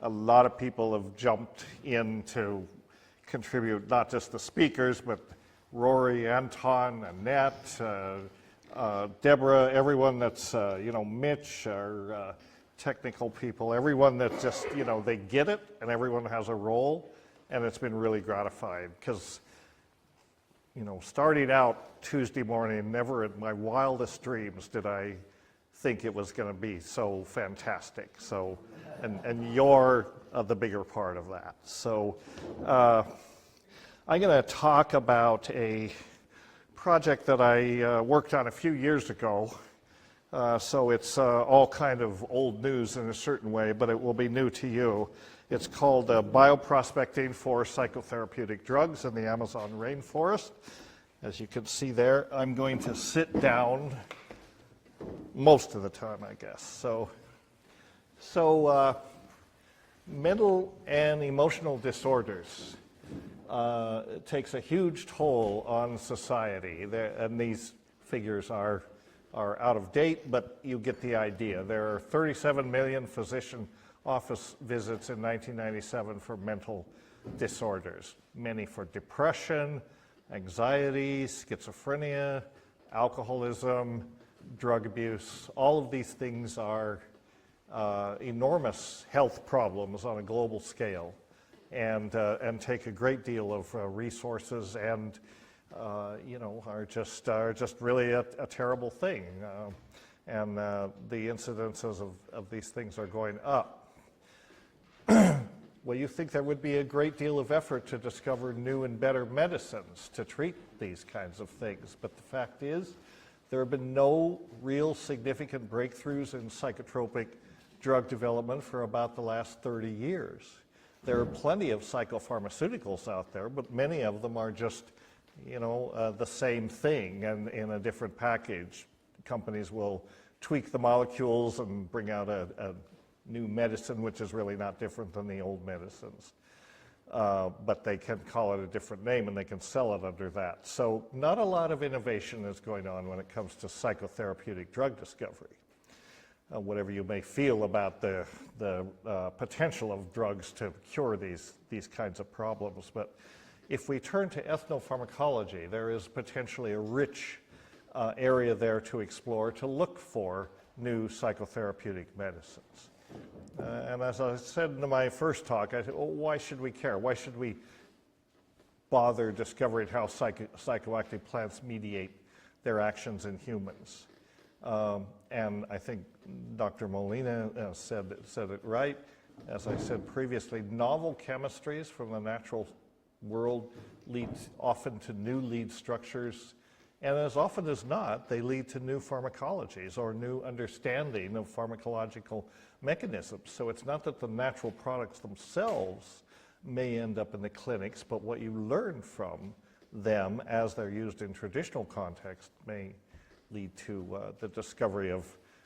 a lot of people have jumped in to contribute, not just the speakers, but Rory, Anton, Annette, Deborah, everyone that's, Mitch, our technical people, everyone that just, they get it, and everyone has a role, and it's been really gratifying, because, starting out Tuesday morning, never in my wildest dreams did I think it was going to be so fantastic. So, and you're the bigger part of that. So, I'm going to talk about a project that I worked on a few years ago. So it's all kind of old news in a certain way, but it will be new to you. It's called Bioprospecting for Psychotherapeutic Drugs in the Amazon Rainforest. As you can see there, I'm going to sit down most of the time, I guess. So mental and emotional disorders takes a huge toll on society, and these figures are out of date, but you get the idea. There are 37 million physician office visits in 1997 for mental disorders, many for depression, anxiety, schizophrenia, alcoholism, drug abuse. All of these things are enormous health problems on a global scale, and take a great deal of resources, and are just really a terrible thing, and the incidences of these things are going up. Well, you think there would be a great deal of effort to discover new and better medicines to treat these kinds of things, but the fact is there have been no real significant breakthroughs in psychotropic drug development for about the last 30 years. There are plenty of psychopharmaceuticals out there, but many of them are just the same thing and in a different package. Companies will tweak the molecules and bring out a new medicine, which is really not different than the old medicines. But they can call it a different name, and they can sell it under that. So not a lot of innovation is going on when it comes to psychotherapeutic drug discovery. Whatever you may feel about the potential of drugs to cure these kinds of problems. But if we turn to ethnopharmacology, there is potentially a rich area there to explore, to look for new psychotherapeutic medicines. And as I said in my first talk, I said, why should we care? Why should we bother discovering how psychoactive plants mediate their actions in humans? And I think Dr. Molina said it right. As I said previously, novel chemistries from the natural world lead often to new lead structures, and as often as not, they lead to new pharmacologies or new understanding of pharmacological mechanisms. So it's not that the natural products themselves may end up in the clinics, but what you learn from them as they're used in traditional context may lead to the discovery of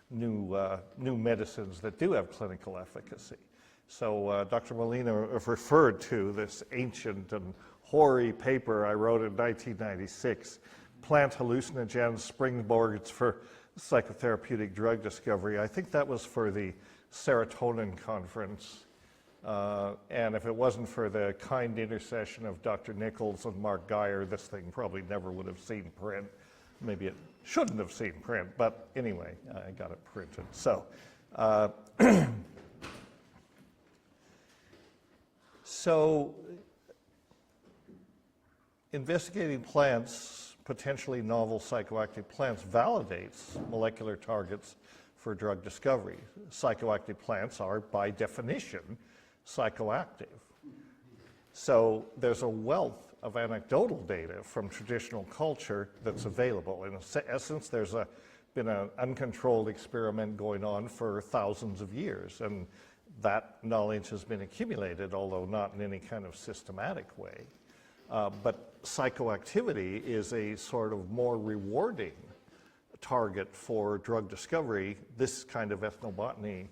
new medicines that do have clinical efficacy. So Dr. Molina referred to this ancient and hoary paper I wrote in 1996, Plant Hallucinogens, Springboards for Psychotherapeutic Drug Discovery. I think that was for the Serotonin Conference. And if it wasn't for the kind intercession of Dr. Nichols and Mark Geyer, this thing probably never would have seen print. Maybe it shouldn't have seen print, but anyway, I got it printed. So, so investigating plants, potentially novel psychoactive plants, validates molecular targets for drug discovery. Psychoactive plants are, by definition, psychoactive. So there's a wealth of anecdotal data from traditional culture that's available. In essence, there's been an uncontrolled experiment going on for thousands of years, and that knowledge has been accumulated, although not in any kind of systematic way. But psychoactivity is a sort of more rewarding target for drug discovery, this kind of ethnobotany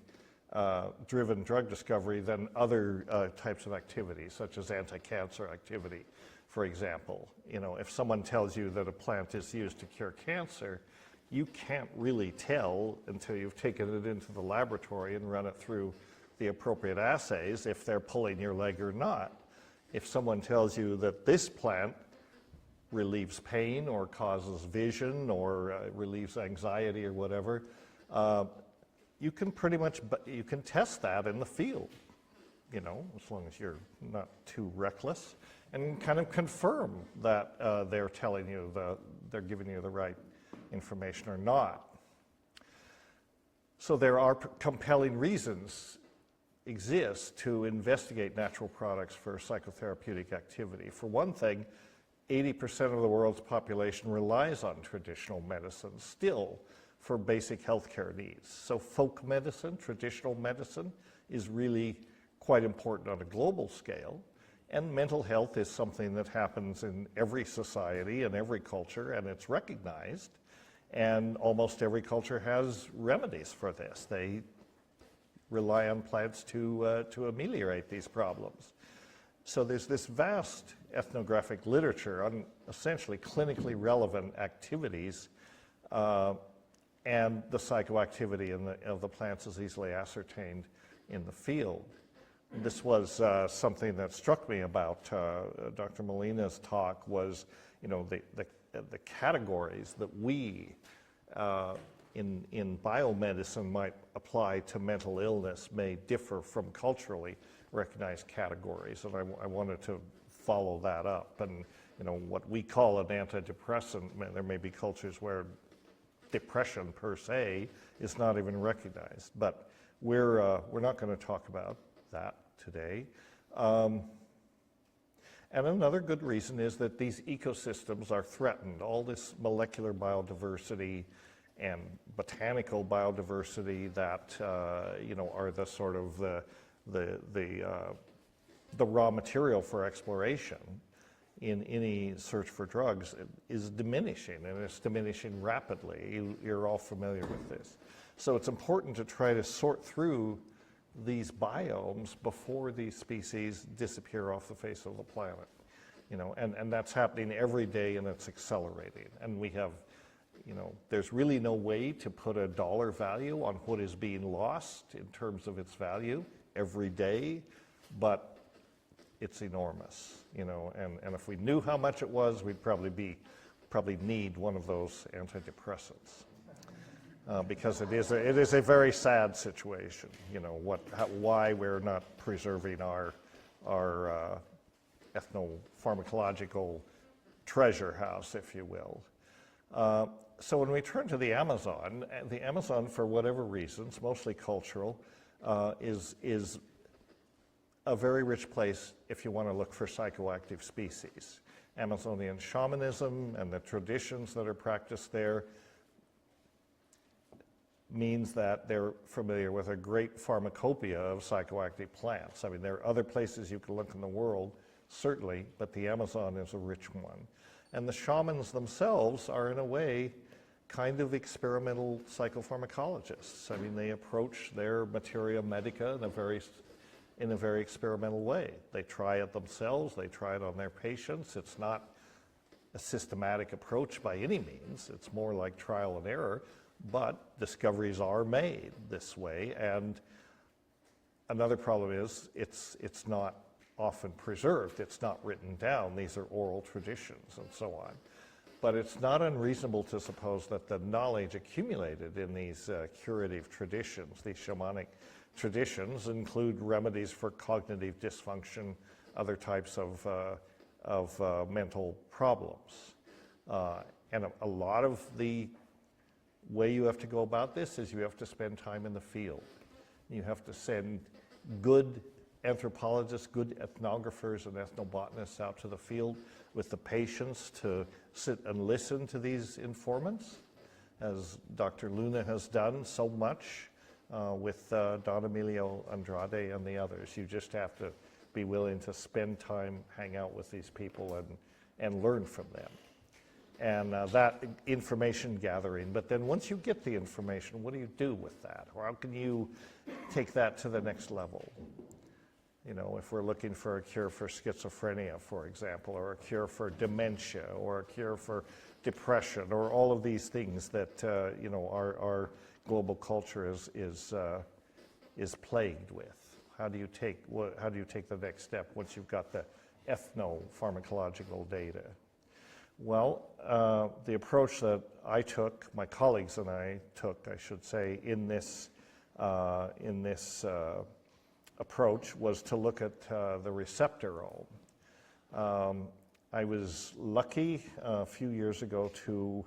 driven drug discovery, than other types of activity, such as anti-cancer activity, for example. If someone tells you that a plant is used to cure cancer, you can't really tell until you've taken it into the laboratory and run it through the appropriate assays if they're pulling your leg or not. If someone tells you that this plant relieves pain or causes vision or relieves anxiety or whatever, you can pretty much, you can test that in the field, you know, as long as you're not too reckless, and kind of confirm that they're telling you, they're giving you the right information or not. So there are compelling reasons exist to investigate natural products for psychotherapeutic activity. For one thing, 80% of the world's population relies on traditional medicine still for basic healthcare needs. So folk medicine, traditional medicine, is really quite important on a global scale. And mental health is something that happens in every society and every culture, and it's recognized. And almost every culture has remedies for this. They rely on plants to ameliorate these problems. So there's this vast ethnographic literature on essentially clinically relevant activities, and the psychoactivity of the plants is easily ascertained in the field. This was something that struck me about Dr. Molina's talk was, you know, the categories that we in biomedicine might apply to mental illness may differ from culturally recognized categories, and I wanted to follow that up. And you know, what we call an antidepressant, there may be cultures where depression per se is not even recognized, but we're not going to talk about that today. And another good reason is that these ecosystems are threatened. All this molecular biodiversity and botanical biodiversity that you know, are the sort of the raw material for exploration in any search for drugs is diminishing, and it's diminishing rapidly. You're all familiar with this. So it's important to try to sort through these biomes before these species disappear off the face of the planet. You know, and that's happening every day, and it's accelerating. And we have, you know, there's really no way to put a dollar value on what is being lost in terms of its value every day, but it's enormous, you know, and if we knew how much it was, we'd probably need one of those antidepressants. Because it is a very sad situation, you know, why we're not preserving our ethnopharmacological treasure house, if you will. So when we turn to the Amazon, for whatever reasons, mostly cultural, is a very rich place if you want to look for psychoactive species. Amazonian shamanism and the traditions that are practiced there means that they're familiar with a great pharmacopoeia of psychoactive plants. I mean, there are other places you can look in the world, certainly, but the Amazon is a rich one. And the shamans themselves are, in a way, kind of experimental psychopharmacologists. I mean, they approach their materia medica in a very experimental way. They try it themselves, they try it on their patients. It's not a systematic approach by any means. It's more like trial and error, but discoveries are made this way. And another problem is it's not often preserved. It's not written down. These are oral traditions and so on. But it's not unreasonable to suppose that the knowledge accumulated in these curative traditions, these shamanic traditions, include remedies for cognitive dysfunction, other types of mental problems. And a lot of the way you have to go about this is you have to spend time in the field. You have to send good anthropologists, good ethnographers and ethnobotanists out to the field with the patients to sit and listen to these informants, as Dr. Luna has done so much with Don Emilio Andrade and the others. You just have to be willing to spend time, hang out with these people and learn from them. And that information gathering. But then once you get the information, what do you do with that? Or how can you take that to the next level? You know, if we're looking for a cure for schizophrenia, for example, or a cure for dementia, or a cure for depression, or all of these things that you know, our global culture is plagued with. How do you take the next step once you've got the ethnopharmacological data? Well, the approach that I took, my colleagues and I took, I should say, in this approach was to look at the receptorome. I was lucky a few years ago to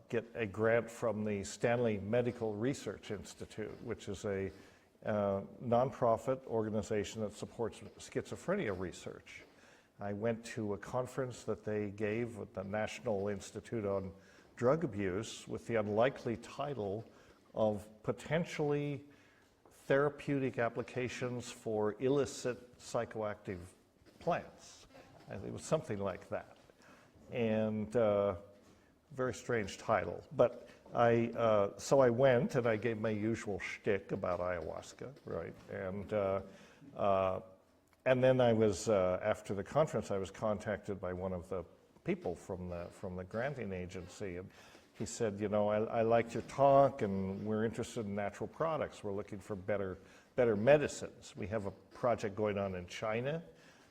get a grant from the Stanley Medical Research Institute, which is a nonprofit organization that supports schizophrenia research. I went to a conference that they gave at the National Institute on Drug Abuse with the unlikely title of potentially therapeutic applications for illicit psychoactive plants. It was something like that. And very strange title. But so I went and I gave my usual shtick about ayahuasca, right? And then I was, after the conference, I was contacted by one of the people from the granting agency. And he said, you know, I liked your talk and we're interested in natural products. We're looking for better medicines. We have a project going on in China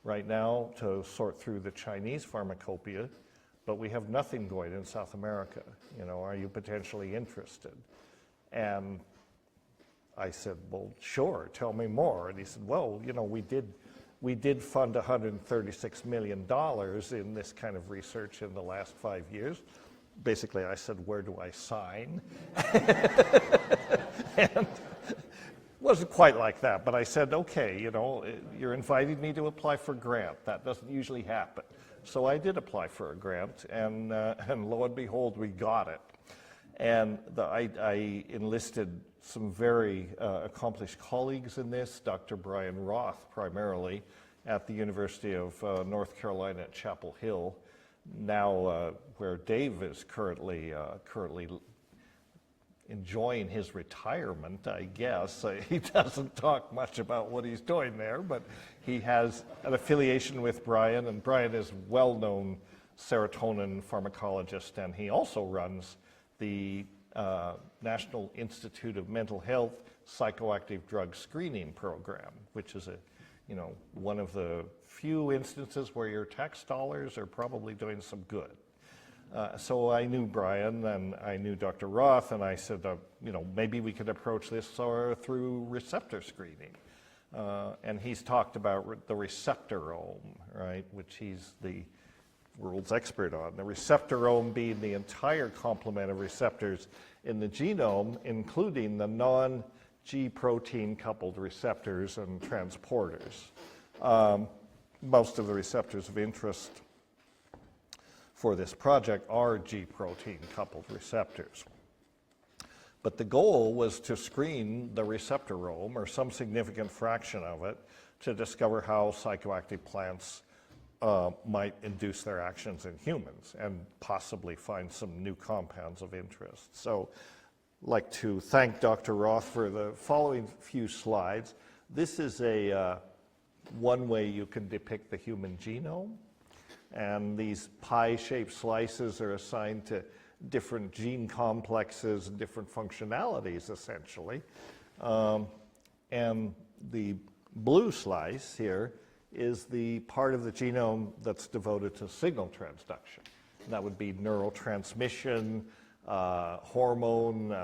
right now to sort through the Chinese pharmacopoeia, but we have nothing going in South America. You know, are you potentially interested? And I said, well, sure, tell me more. And he said, well, you know, we did fund $136 million in this kind of research in the last 5 years. Basically, I said, where do I sign? And it wasn't quite like that, but I said, okay, you know, you're inviting me to apply for a grant. That doesn't usually happen. So I did apply for a grant, and lo and behold, we got it. And I enlisted some very accomplished colleagues in this, Dr. Brian Roth primarily, at the University of North Carolina at Chapel Hill, now where Dave is currently enjoying his retirement, I guess. He doesn't talk much about what he's doing there, but he has an affiliation with Brian, and Brian is a well-known serotonin pharmacologist, and he also runs the National Institute of Mental Health Psychoactive Drug Screening Program, which is one of the few instances where your tax dollars are probably doing some good. So I knew Brian and I knew Dr. Roth, and I said, maybe we could approach this through receptor screening. And he's talked about the receptorome, right, which he's the world's expert on. The receptorome being the entire complement of receptors in the genome, including the non-G protein coupled receptors and transporters. Most of the receptors of interest for this project are G protein coupled receptors. But the goal was to screen the receptorome, or some significant fraction of it, to discover how psychoactive plants might induce their actions in humans and possibly find some new compounds of interest. So I'd like to thank Dr. Roth for the following few slides. This is one way you can depict the human genome. And these pie-shaped slices are assigned to different gene complexes and different functionalities, essentially. And the blue slice here is the part of the genome that's devoted to signal transduction. And that would be neurotransmission, hormone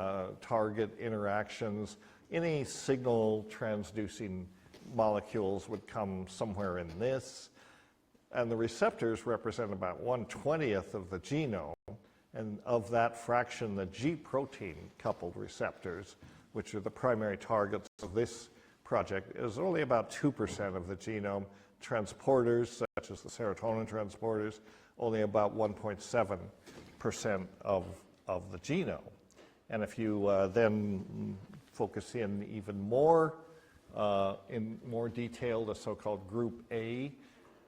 target interactions. Any signal transducing molecules would come somewhere in this. And the receptors represent about 1/20th of the genome, and of that fraction, the G protein coupled receptors, which are the primary targets of this project, is only about 2% of the genome. Transporters, such as the serotonin transporters, only about 1.7% of the genome. And if you then focus in even more, in more detail, the so-called group A,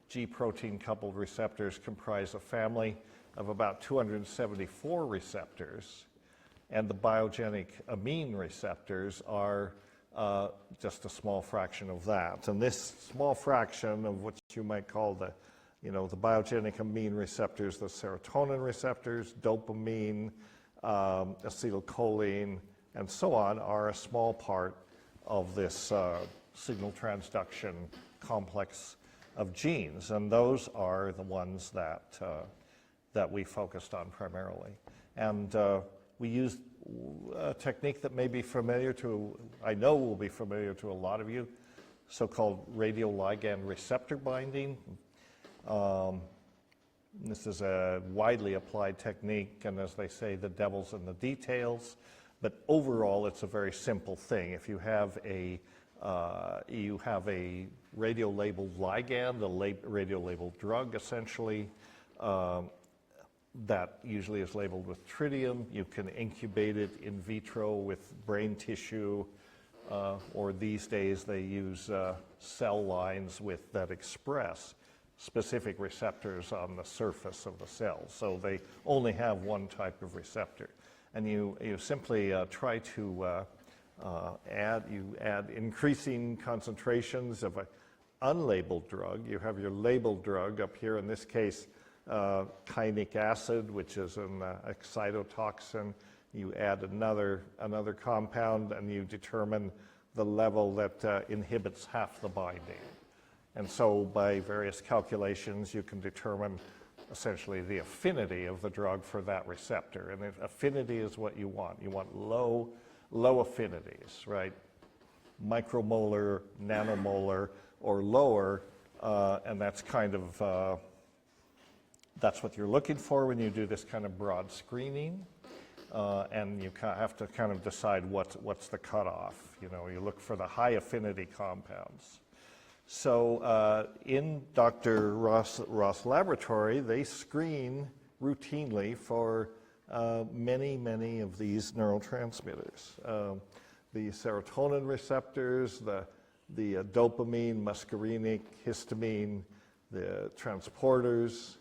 G protein coupled receptors comprise a family of about 274 receptors, and the biogenic amine receptors are just a small fraction of that. And this small fraction of what you might call the biogenic amine receptors, the serotonin receptors, dopamine, acetylcholine, and so on, are a small part of this signal transduction complex of genes, and those are the ones that we focused on primarily. And we used a technique that may be familiar to, I know will be familiar to a lot of you, so-called radioligand receptor binding. This is a widely applied technique, and as they say, the devil's in the details. But overall, it's a very simple thing. If you have a radio-labeled ligand, a radio-labeled drug, essentially, that usually is labeled with tritium. You can incubate it in vitro with brain tissue, or these days they use cell lines that express specific receptors on the surface of the cell. So they only have one type of receptor. And you simply try to add increasing concentrations of an unlabeled drug. You have your labeled drug up here, in this case, kynic acid, which is an excitotoxin. You add another compound, and you determine the level that inhibits half the binding. And so by various calculations, you can determine essentially the affinity of the drug for that receptor. And affinity is what you want. You want low affinities, right? Micromolar, nanomolar, or lower, and that's kind of, that's what you're looking for when you do this kind of broad screening. And you have to kind of decide what's the cutoff. You know, you look for the high affinity compounds. So in Dr. Ross' laboratory, they screen routinely for many of these neurotransmitters. The serotonin receptors, the dopamine, muscarinic, histamine, the transporters,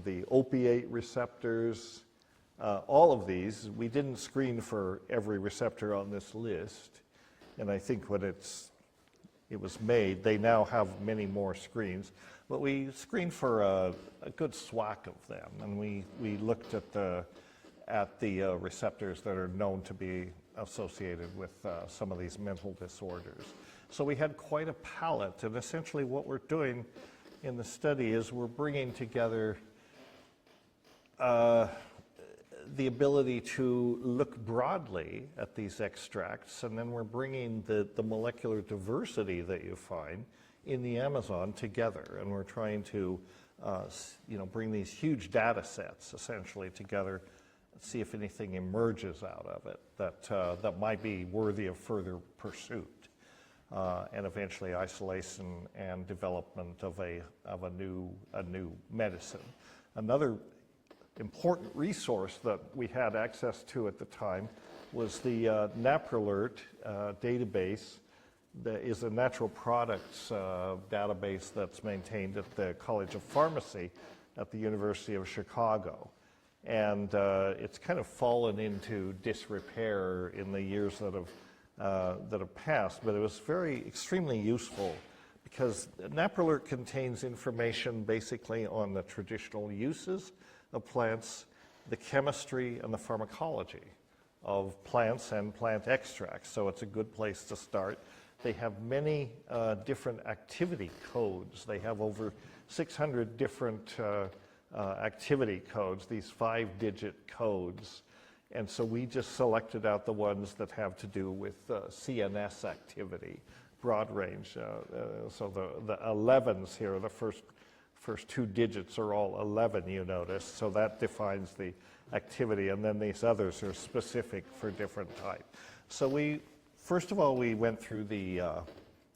the opiate receptors, all of these. We didn't screen for every receptor on this list, and I think when it was made, they now have many more screens. But we screened for a good swack of them, and we looked at the receptors that are known to be associated with some of these mental disorders. So we had quite a palette, and essentially what we're doing in the study is we're bringing together the ability to look broadly at these extracts, and then we're bringing the molecular diversity that you find in the Amazon together, and we're trying to bring these huge data sets essentially together, see if anything emerges out of it that might be worthy of further pursuit, and eventually isolation and development of a new medicine. Another important resource that we had access to at the time was the NaprAlert database. That is a natural products database that's maintained at the College of Pharmacy at the University of Chicago. And it's kind of fallen into disrepair in the years that have passed, but it was extremely useful because NaprAlert contains information basically on the traditional uses of plants, the chemistry and the pharmacology of plants and plant extracts. So it's a good place to start. They have many different activity codes. They have over 600 different activity codes, these 5-digit codes. And so we just selected out the ones that have to do with CNS activity, broad range. So the 11s here, the first 2 digits are all 11, you notice, so that defines the activity, and then these others are specific for different types. So first of all, we went through the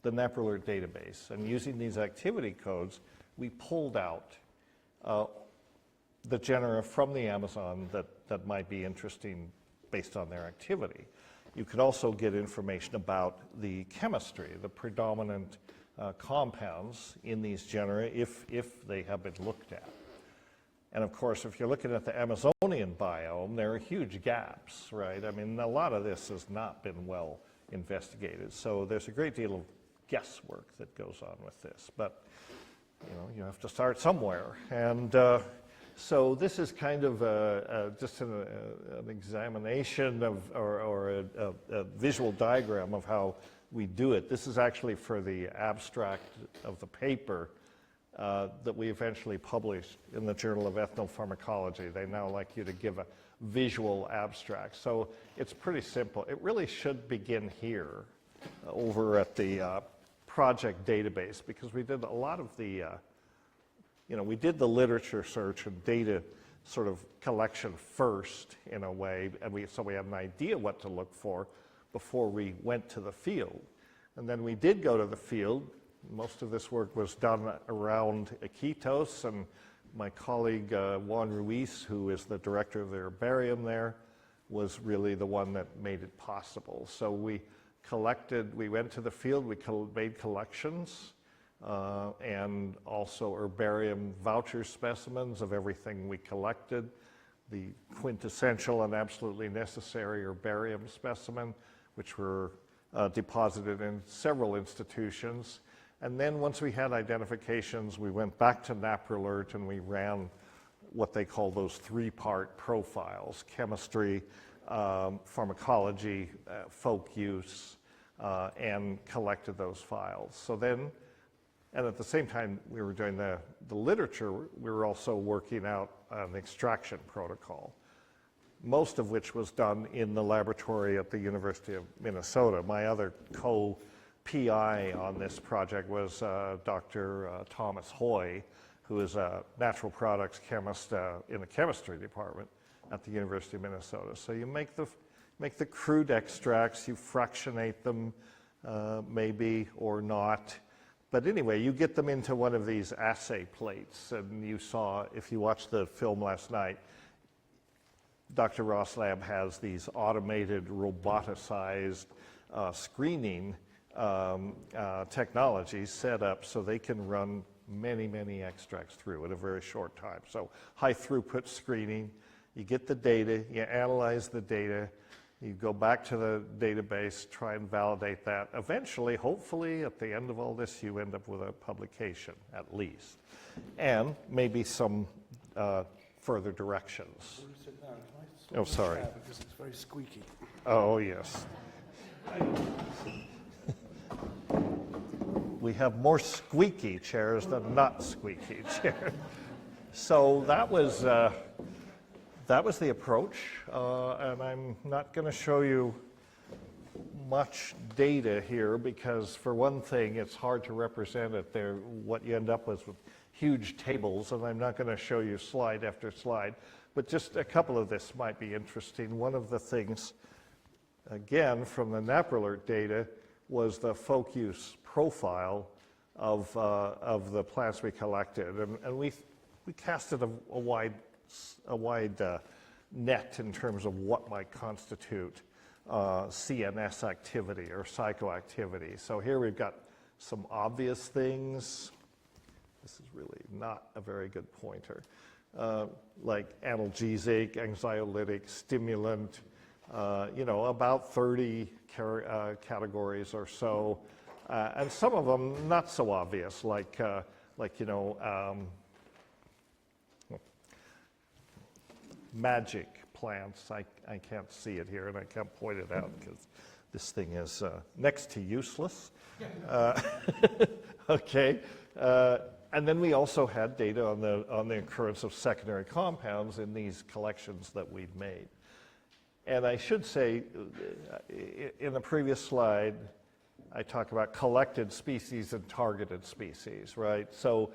NaprAlert database, and using these activity codes, we pulled out the genera from the Amazon that might be interesting based on their activity. You could also get information about the chemistry, the predominant compounds in these genera if they have been looked at. And of course, if you're looking at the Amazonian biome, there are huge gaps, right? I mean, a lot of this has not been well investigated. So there's a great deal of guesswork that goes on with this. But, you have to start somewhere. And so this is kind of just an examination of, or a visual diagram of how we do it. This is actually for the abstract of the paper that we eventually published in the Journal of Ethnopharmacology. They now like you to give a visual abstract. So it's pretty simple. It really should begin here over at the project database, because we did a lot of the, we did the literature search and data sort of collection first in a way, and so we had an idea what to look for before we went to the field. And then we did go to the field. Most of this work was done around Iquitos, and my colleague Juan Ruiz, who is the director of the herbarium there, was really the one that made it possible. So we went to the field, we made collections, and also herbarium voucher specimens of everything we collected, the quintessential and absolutely necessary herbarium specimen, which were deposited in several institutions. And then once we had identifications, we went back to NAPRALERT and we ran what they call those three-part profiles: chemistry, pharmacology, folk use, and collected those files. So then, and at the same time we were doing the literature, we were also working out an extraction protocol, most of which was done in the laboratory at the University of Minnesota. My other co-PI on this project was Dr. Thomas Hoy, who is a natural products chemist in the chemistry department at the University of Minnesota. So you make the crude extracts, you fractionate them maybe or not. But anyway, you get them into one of these assay plates, and you saw, if you watched the film last night, Dr. Ross Lab has these automated, roboticized screening technologies set up so they can run many, many extracts through in a very short time. So high throughput screening, you get the data, you analyze the data, you go back to the database, try and validate that. Eventually, hopefully, at the end of all this, you end up with a publication, at least, and maybe some further directions. Oh, sorry. Because it's very squeaky. Oh, yes. We have more squeaky chairs than not squeaky chairs. So that was the approach, and I'm not going to show you much data here because, for one thing, it's hard to represent it there. What you end up with huge tables, and I'm not going to show you slide after slide, but just a couple of this might be interesting. One of the things, again, from the NAPRALERT data was the folk use profile of the plants we collected, and we casted a wide net in terms of what might constitute CNS activity or psychoactivity. So here we've got some obvious things. This is really not a very good pointer. Like analgesic, anxiolytic, stimulant, about 30 categories or so. And some of them not so obvious, like magic plants. I can't see it here, and I can't point it out because this thing is next to useless. Okay. And then we also had data on the occurrence of secondary compounds in these collections that we'd made. And I should say, in the previous slide, I talked about collected species and targeted species, right? So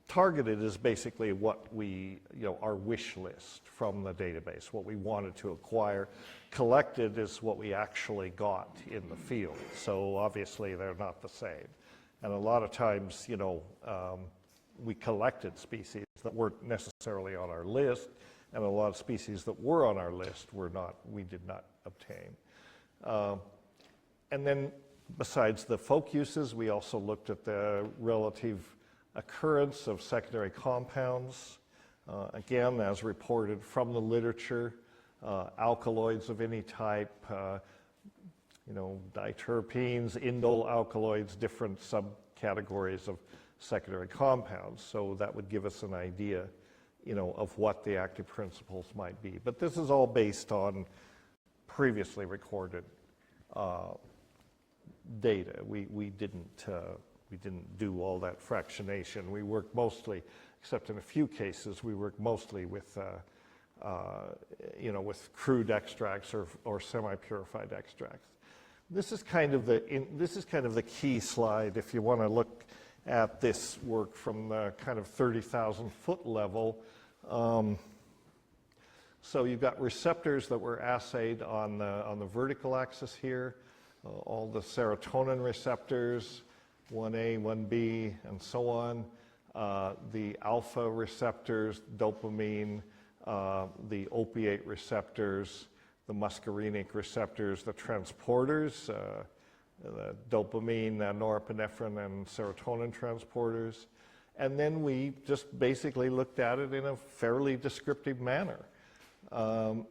targeted is basically what we, our wish list from the database, what we wanted to acquire. Collected is what we actually got in the field. So obviously they're not the same. And a lot of times, we collected species that weren't necessarily on our list, and a lot of species that were on our list we did not obtain. And then besides the folk uses, we also looked at the relative occurrence of secondary compounds, again, as reported from the literature, alkaloids of any type, diterpenes, indole alkaloids, different subcategories of secondary compounds. So that would give us an idea, of what the active principles might be. But this is all based on previously recorded data. We didn't do all that fractionation. We worked mostly, except in a few cases, we worked mostly with with crude extracts or semi-purified extracts. This is kind of the key slide if you want to look at this work from the kind of 30,000 foot level. So you've got receptors that were assayed on the vertical axis here, all the serotonin receptors, 1A, 1B, and so on. The alpha receptors, dopamine, the opiate receptors, the muscarinic receptors, the transporters, the dopamine, norepinephrine, and serotonin transporters. And then we just basically looked at it in a fairly descriptive manner. The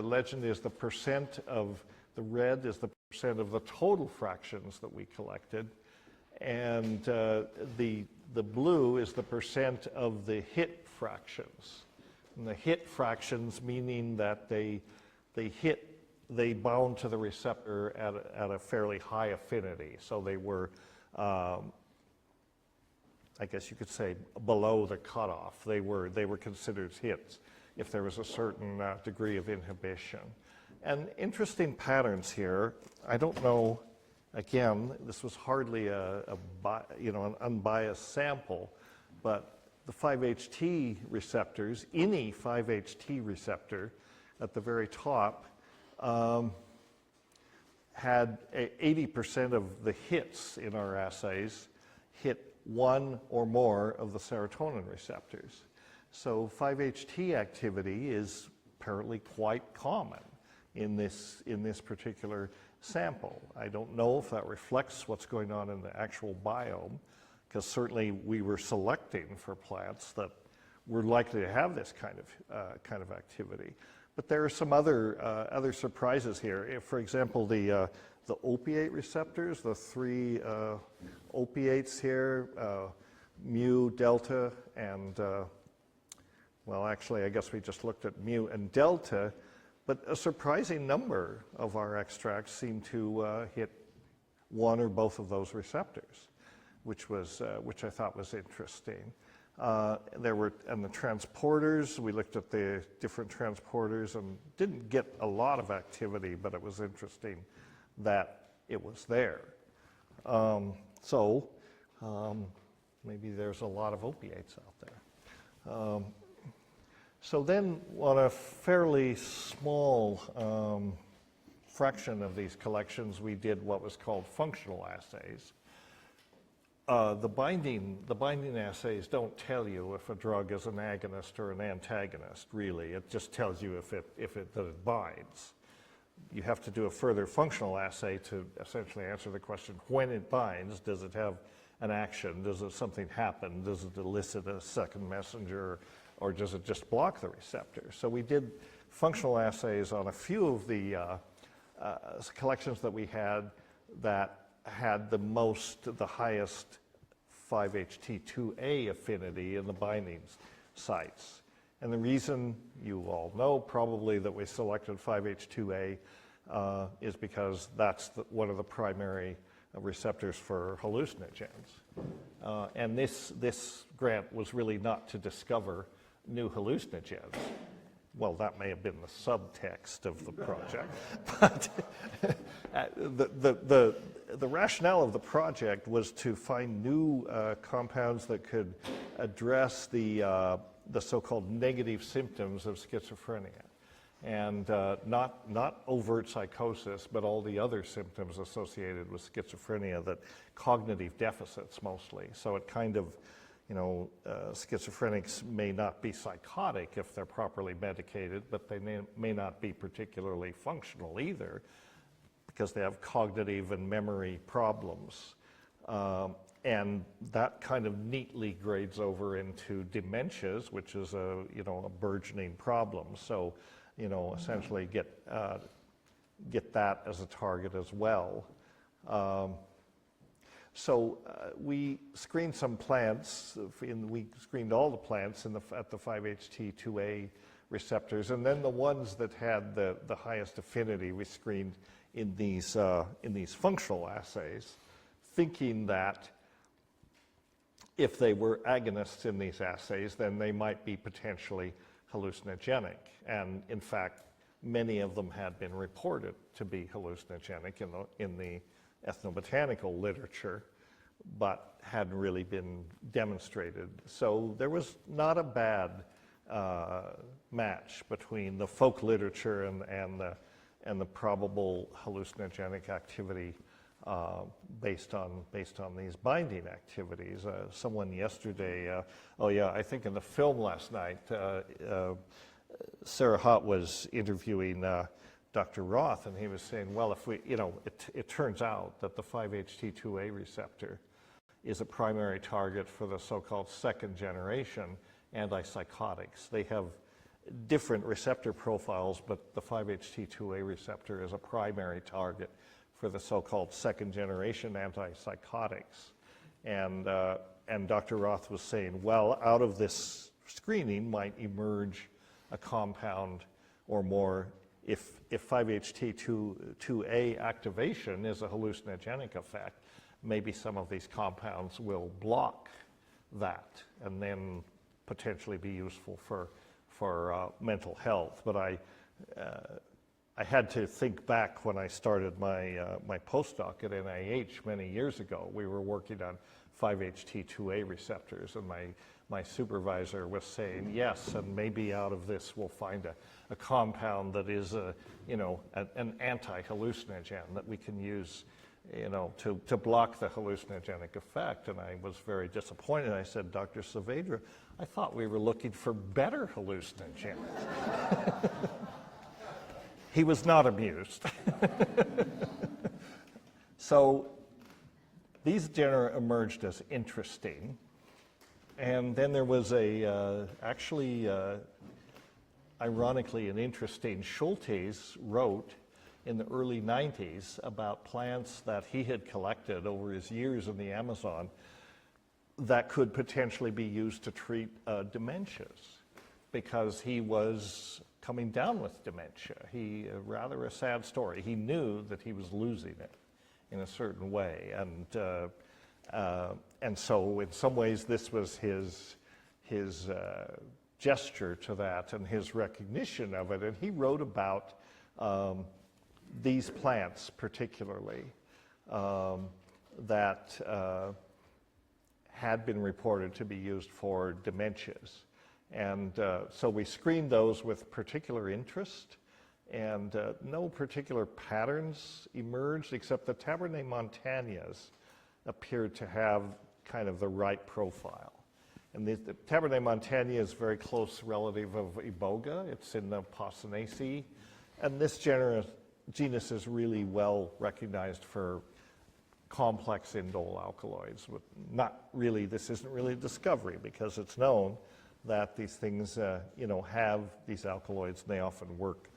legend is the percent of, the red is the percent of the total fractions that we collected, and the blue is the percent of the hit fractions. And the hit fractions meaning that they bound to the receptor at a fairly high affinity. So they were, I guess you could say, below the cutoff. They were considered hits if there was a certain degree of inhibition. And interesting patterns here. I don't know. Again, this was hardly an unbiased sample, but the 5-HT receptors, any 5-HT receptor at the very top, had 80% of the hits in our assays hit one or more of the serotonin receptors. So 5-HT activity is apparently quite common in this particular sample. I don't know if that reflects what's going on in the actual biome, because certainly we were selecting for plants that were likely to have this kind of activity. But there are some other surprises here. If, for example, the opiate receptors, the three opiates here, mu, delta, and well, actually, I guess we just looked at mu and delta. But a surprising number of our extracts seem to hit one or both of those receptors, which I thought was interesting. And the transporters, we looked at the different transporters and didn't get a lot of activity, but it was interesting that it was there. Maybe there's a lot of opiates out there. So then on a fairly small fraction of these collections, we did what was called functional assays. The binding assays don't tell you if a drug is an agonist or an antagonist, really. It just tells you that it binds. You have to do a further functional assay to essentially answer the question, when it binds, does it have an action? Does something happen? Does it elicit a second messenger? Or does it just block the receptor? So we did functional assays on a few of the collections that we had that had the highest 5-HT2A affinity in the binding sites. And the reason you all know probably that we selected 5-H2A is because that's one of the primary receptors for hallucinogens. And this grant was really not to discover new hallucinogens. Well, that may have been the subtext of the project, but the rationale of the project was to find new compounds that could address the so-called negative symptoms of schizophrenia, and not overt psychosis, but all the other symptoms associated with schizophrenia, that cognitive deficits mostly. So it kind of, schizophrenics may not be psychotic if they're properly medicated, but they may not be particularly functional either, because they have cognitive and memory problems. And that kind of neatly grades over into dementias, which is a burgeoning problem. So, essentially get that as a target as well. So we screened some plants. We screened all the plants at the 5-HT2A receptors, and then the ones that had the highest affinity we screened in these functional assays, thinking that if they were agonists in these assays, then they might be potentially hallucinogenic. And in fact, many of them had been reported to be hallucinogenic in the ethnobotanical literature, but hadn't really been demonstrated. So there was not a bad match between the folk literature and the probable hallucinogenic activity based on these binding activities. Someone yesterday, I think in the film last night, Sarah Hott was interviewing Dr. Roth, and he was saying, well, if we, it turns out that the 5-HT2A receptor is a primary target for the so-called second generation antipsychotics. They have different receptor profiles, but the 5-HT2A receptor is a primary target for the so-called second generation antipsychotics. And Dr. Roth was saying, well, out of this screening might emerge a compound or more if 5-HT2A activation is a hallucinogenic effect, maybe some of these compounds will block that and then potentially be useful for mental health. But I had to think back when I started my postdoc at NIH many years ago. We were working on 5-HT2A receptors, and my supervisor was saying, yes, and maybe out of this we'll find a compound that is an anti-hallucinogen that we can use to block the hallucinogenic effect. And I was very disappointed. I said, Dr. Saavedra, I thought we were looking for better hallucinogens. He was not amused. So these genera emerged as interesting. And then there was ironically, an interesting, Schultes wrote in the early 90s about plants that he had collected over his years in the Amazon that could potentially be used to treat dementias, because he was coming down with dementia. Rather a sad story. He knew that he was losing it in a certain way, and so in some ways this was his gesture to that and his recognition of it. And he wrote about these plants particularly that had been reported to be used for dementias. And so we screened those with particular interest, and no particular patterns emerged, except the Tabernae montanas appeared to have kind of the right profile. And the Tabernae montana is a very close relative of Iboga. It's in the Posanaceae. And this genus is really well recognized for complex indole alkaloids. This isn't really a discovery, because it's known that these things, have these alkaloids, and they often work,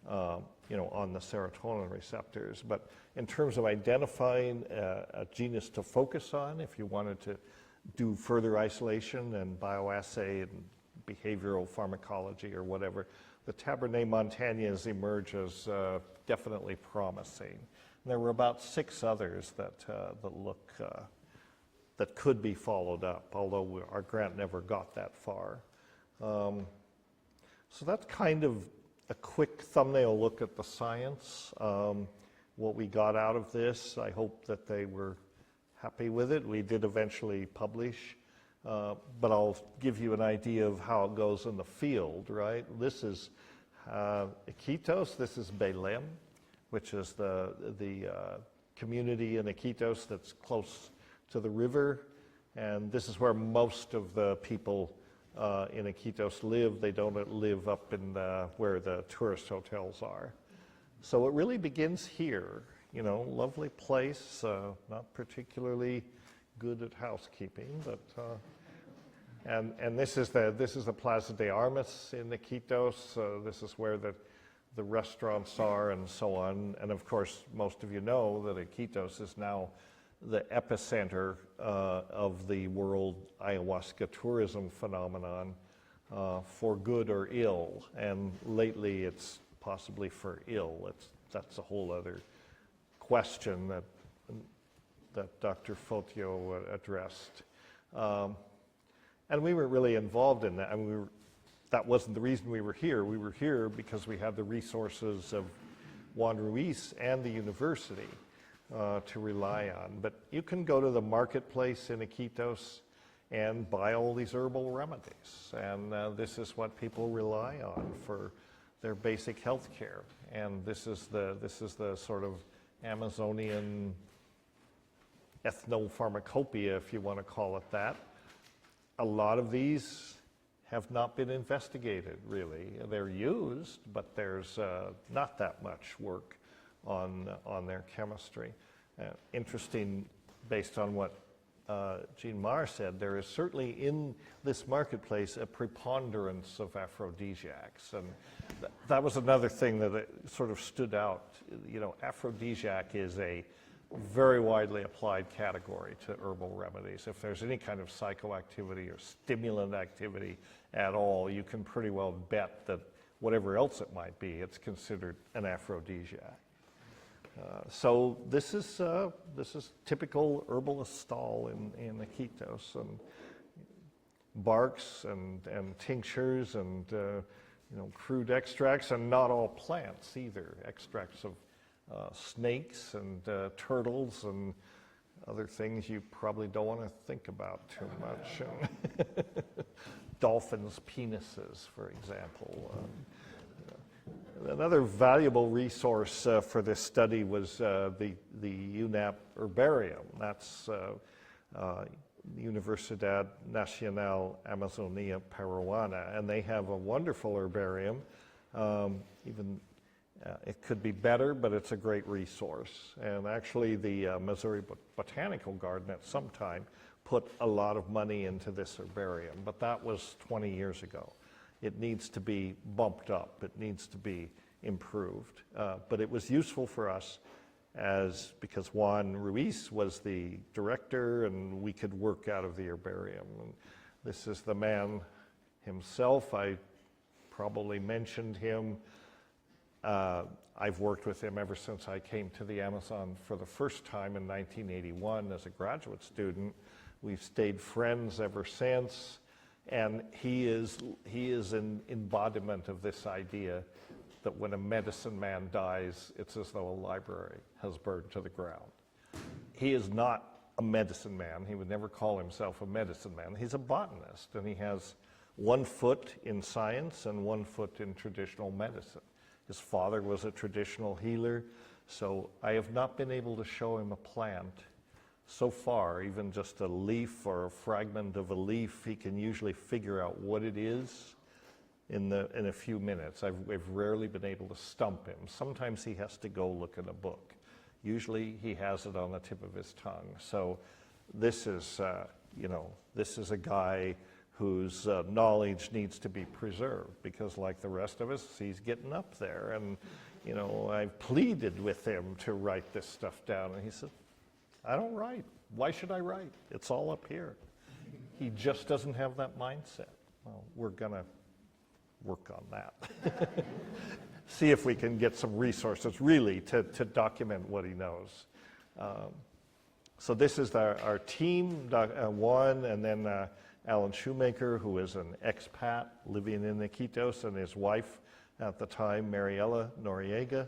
on the serotonin receptors. But in terms of identifying a genus to focus on, if you wanted to do further isolation and bioassay and behavioral pharmacology or whatever, the Tabernae montanas emerge as definitely promising. And there were about 6 others that could be followed up, although our grant never got that far. So that's kind of a quick thumbnail look at the science. What we got out of this, I hope that they were happy with it. We did eventually publish, but I'll give you an idea of how it goes in the field, right? This is Iquitos, this is Belém, which is the community in Iquitos that's close to the river, and this is where most of the people in Iquitos live. They don't live up in where the tourist hotels are. So it really begins here, lovely place, not particularly good at housekeeping, but and this is the Plaza de Armas in Iquitos. This is where the restaurants are and so on. And of course, most of you know that Iquitos is now the epicenter of the world ayahuasca tourism phenomenon, for good or ill. And lately it's possibly for ill. That's a whole other question that Dr. Fotio addressed. And we weren't really involved in that. I mean, that wasn't the reason we were here. We were here because we had the resources of Juan Ruiz and the university to rely on. But you can go to the marketplace in Iquitos and buy all these herbal remedies. And this is what people rely on for their basic health care. And this is the sort of Amazonian ethnopharmacopoeia, if you want to call it that. A lot of these have not been investigated, really. They're used, but there's not that much work on their chemistry. Interesting, based on what Jean Marr said, there is certainly in this marketplace a preponderance of aphrodisiacs. And that was another thing that sort of stood out. You know, aphrodisiac is a very widely applied category to herbal remedies. If there's any kind of psychoactivity or stimulant activity at all, you can pretty well bet that whatever else it might be, it's considered an aphrodisiac. So this is typical herbalist stall in Iquitos, and barks and tinctures and crude extracts, and not all plants either. Extracts of snakes and turtles and other things you probably don't want to think about too much. Dolphins' penises, for example. Another valuable resource for this study was the UNAP herbarium. That's Universidad Nacional Amazonia Peruana, and they have a wonderful herbarium. It could be better, but it's a great resource. And actually, the Missouri Botanical Garden at some time put a lot of money into this herbarium, but that was 20 years ago. It needs to be bumped up. It needs to be improved. But it was useful for us because Juan Ruiz was the director, and we could work out of the herbarium. And this is the man himself. I probably mentioned him. I've worked with him ever since I came to the Amazon for the first time in 1981 as a graduate student. We've stayed friends ever since, and he is an embodiment of this idea that when a medicine man dies, it's as though a library has burned to the ground. He is not a medicine man. He would never call himself a medicine man. He's a botanist, and he has one foot in science and one foot in traditional medicine. His father was a traditional healer, so I have not been able to show him a plant so far, even just a leaf or a fragment of a leaf. He can usually figure out what it is in a few minutes. We've rarely been able to stump him. Sometimes he has to go look in a book. Usually he has it on the tip of his tongue. So this is a guy whose knowledge needs to be preserved, because like the rest of us, he's getting up there. And, I've pleaded with him to write this stuff down. And he said, I don't write. Why should I write? It's all up here. He just doesn't have that mindset. Well, we're going to work on that. See if we can get some resources really to document what he knows. So this is our team, Juan, and then Alan Shoemaker, who is an expat living in Iquitos, and his wife at the time, Mariela Noriega.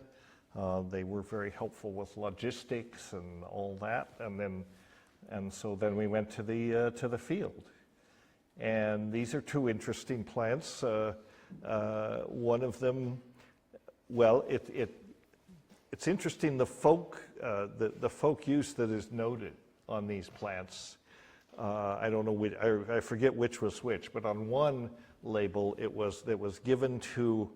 They were very helpful with logistics and all that, and so then we went to the field. And these are two interesting plants. One of them, well, it's interesting, the folk use that is noted on these plants. I don't know which, I forget which was which, but on one label it was given to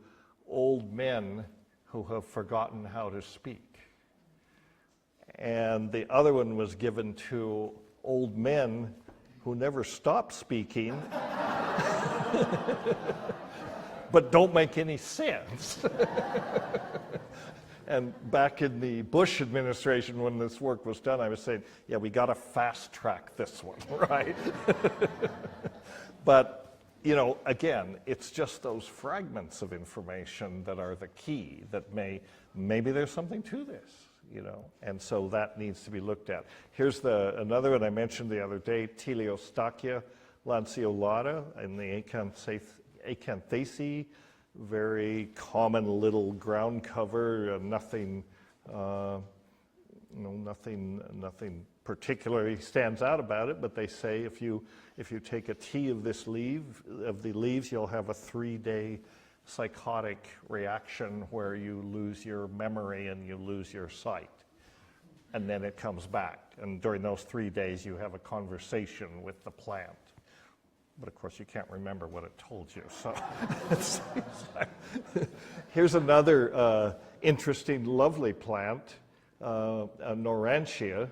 old men who have forgotten how to speak. And the other one was given to old men who never stop speaking, but don't make any sense. And back in the Bush administration, when this work was done, I was saying, yeah, we got to fast track this one, right? But, again, it's just those fragments of information that are the key, that maybe there's something to this. and so that needs to be looked at. Here's another one I mentioned the other day, Teleostachia lanceolata in the Acanthaceae, very common little ground cover, nothing nothing particularly stands out about it, but they say if you take a tea of the leaves, you'll have a 3-day psychotic reaction where you lose your memory and you lose your sight. And then it comes back. And during those 3 days, you have a conversation with the plant. But of course, you can't remember what it told you. So here's another interesting, lovely plant, a Norantia.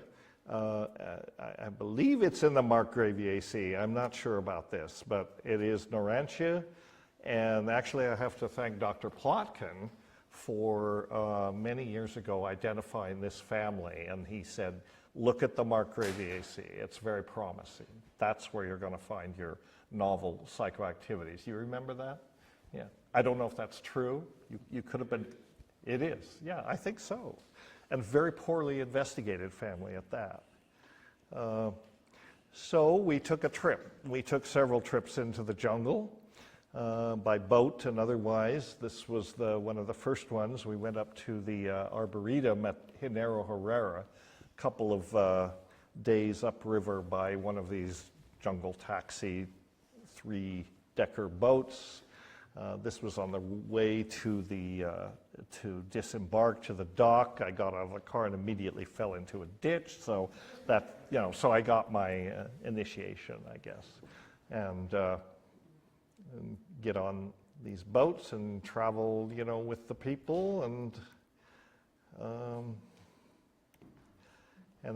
I believe it's in the Markgraviaceae. I'm not sure about this, but it is Norantia. And actually, I have to thank Dr. Plotkin for many years ago identifying this family. And he said, look at the Markgraviaceae. It's very promising. That's where you're going to find your novel psychoactivities. You remember that? Yeah. I don't know if that's true. You could have been. It is. Yeah, I think so. And very poorly investigated family at that. So we took a trip. We took several trips into the jungle by boat and otherwise. This was one of the first ones. We went up to the Arboretum at Genaro Herrera, a couple of days upriver by one of these jungle taxi 3-decker boats. This was on the way to disembark to the dock. I got out of the car and immediately fell into a ditch. So that, so I got my initiation, I guess, and get on these boats and travel, with the people, and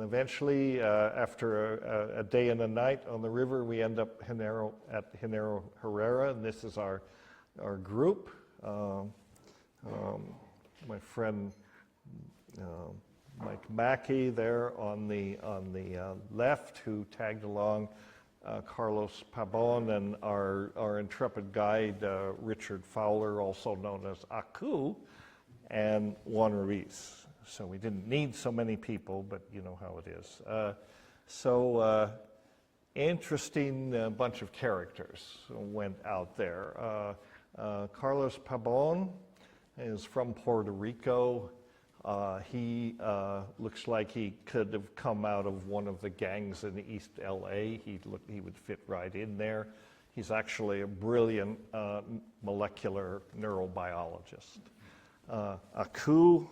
eventually, after a day and a night on the river, we end up at Genaro Herrera, and this is our group. My friend Mike Mackey there on the left, who tagged along, Carlos Pabon, and our intrepid guide Richard Fowler, also known as Aku, and Juan Ruiz. So we didn't need so many people, but you know how it is. Interesting bunch of characters went out there. Carlos Pabon is from Puerto Rico. He looks like he could have come out of one of the gangs in East LA. He would fit right in there. He's actually a brilliant molecular neurobiologist. Aku,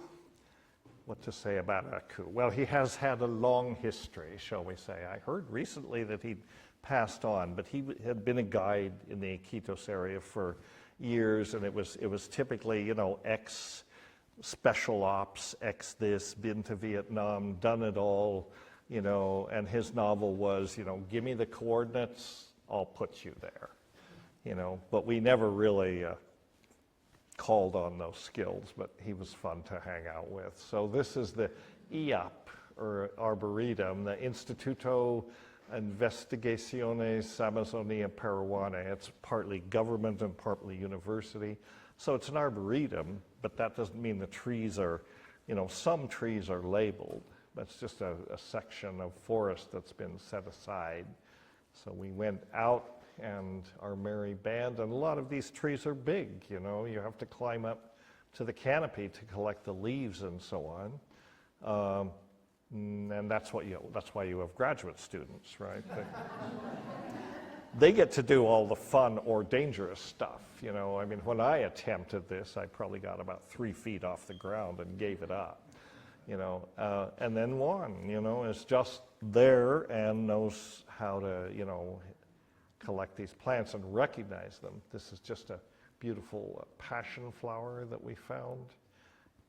what to say about Aku? Well, he has had a long history, shall we say. I heard recently that he'd passed on, but he had been a guide in the Iquitos area for years, and it was typically, ex special ops, ex this, been to Vietnam, done it all, and his novel was, give me the coordinates, I'll put you there, but we never really called on those skills, but he was fun to hang out with. So this is the IAP, or Arboretum, the Instituto Investigaciones Amazonia Peruana. It's partly government and partly university. So it's an arboretum, but that doesn't mean the trees are, some trees are labeled. That's just a section of forest that's been set aside. So we went out, and our merry band, and a lot of these trees are big, you have to climb up to the canopy to collect the leaves and so on. And that's why you have graduate students, right? They get to do all the fun or dangerous stuff, when I attempted this, I probably got about 3 feet off the ground and gave it up, and then Juan, is just there and knows how to, collect these plants and recognize them. This is just a beautiful passion flower that we found.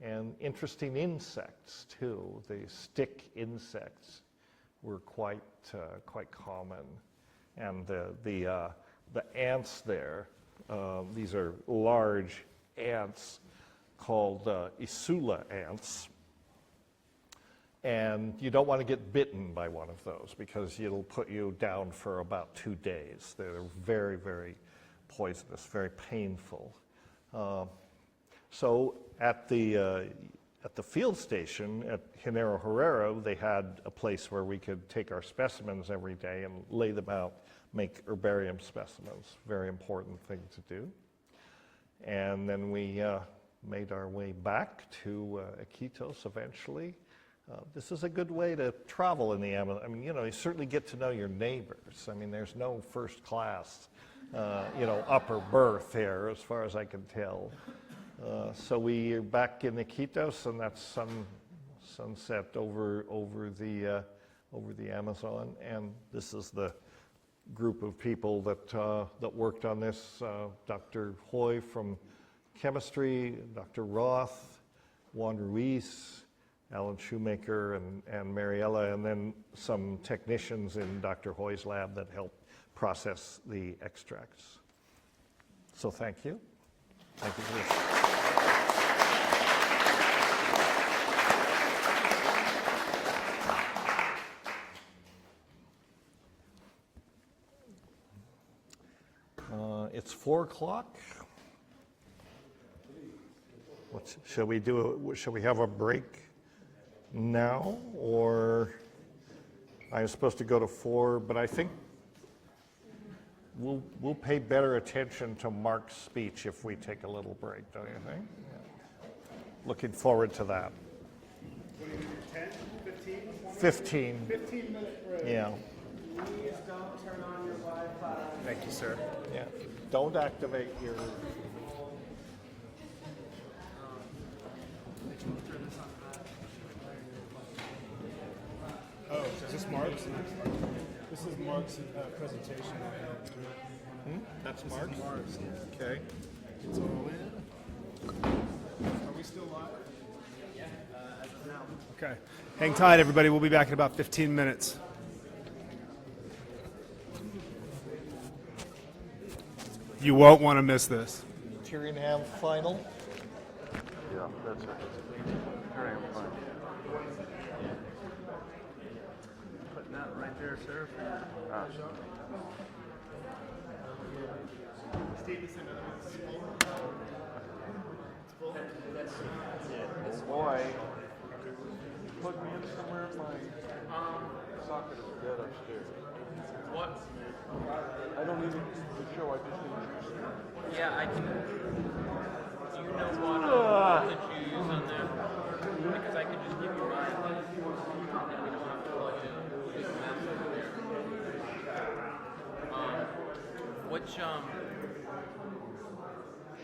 And interesting insects too. The stick insects were quite common, and the ants there. These are large ants called Isula ants, and you don't want to get bitten by one of those because it'll put you down for about 2 days. They're very, very poisonous, very painful. So at the at the field station at Genaro Herrero, they had a place where we could take our specimens every day and lay them out, make herbarium specimens. Very important thing to do. And then we made our way back to Iquitos eventually. This is a good way to travel in the Amazon. I mean, you know, you certainly get to know your neighbors. I mean, there's no first class, upper berth here, as far as I can tell. So we are back in Iquitos, and that's sunset over the Amazon. And this is the group of people that worked on this. Dr. Hoy from chemistry, Dr. Roth, Juan Ruiz, Alan Shoemaker, and Mariella, and then some technicians in Dr. Hoy's lab that helped process the extracts. So thank you. Thank you for this. It's 4 o'clock. Shall we have a break now, or I'm supposed to go to 4, but I think we'll pay better attention to Mark's speech if we take a little break, don't you think? Yeah. Looking forward to that. What do you think, 10, 15? 15. 15-minute break. Yeah. Please don't turn on your Wi-Fi. Thank you, sir. Yeah. Don't activate your... Oh, is this Mark's? This is Mark's presentation. That's This Mark? is Mark's. Okay. It's all in. Are we still live? Yeah, as of now. Okay. Hang tight, everybody. We'll be back in about 15 minutes. You won't want to miss this. Tyrion final. Yeah, that's it. Very fine. Putting that right there, sir. Boy, plug me in somewhere. My socket is dead upstairs. What? I don't need it to show. I just need juice. Yeah, I can. Do you know what that you use on there? Because I could just give you mine. And we don't have to plug in. We can map it there. Which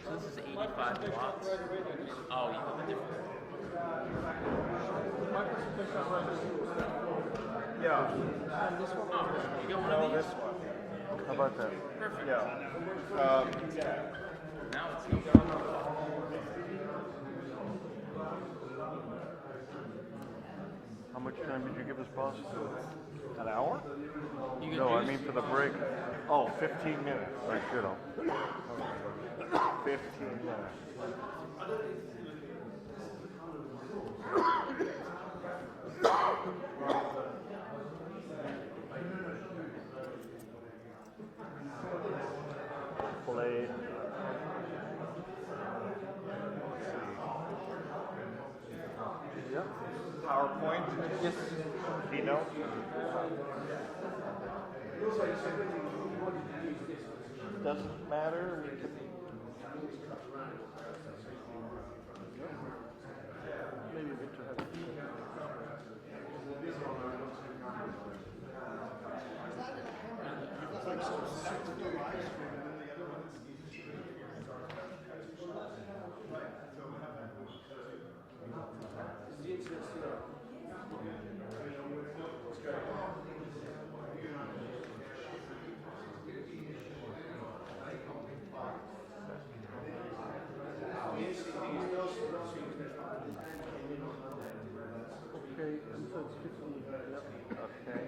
So this is 85 watts. Oh, you have a different. Yeah. Oh, you got one of these? This one. How about that? Perfect. Yeah. Now it's How much time did you give us, boss? An hour? You can No, I juice? mean for the break. Oh, 15 minutes. Like, 15 minutes. Play. Yep. PowerPoint? Yes. Keynote? Doesn't matter. We can... Maybe a bit too heavy. Okay, so it's 15. Yep. Okay.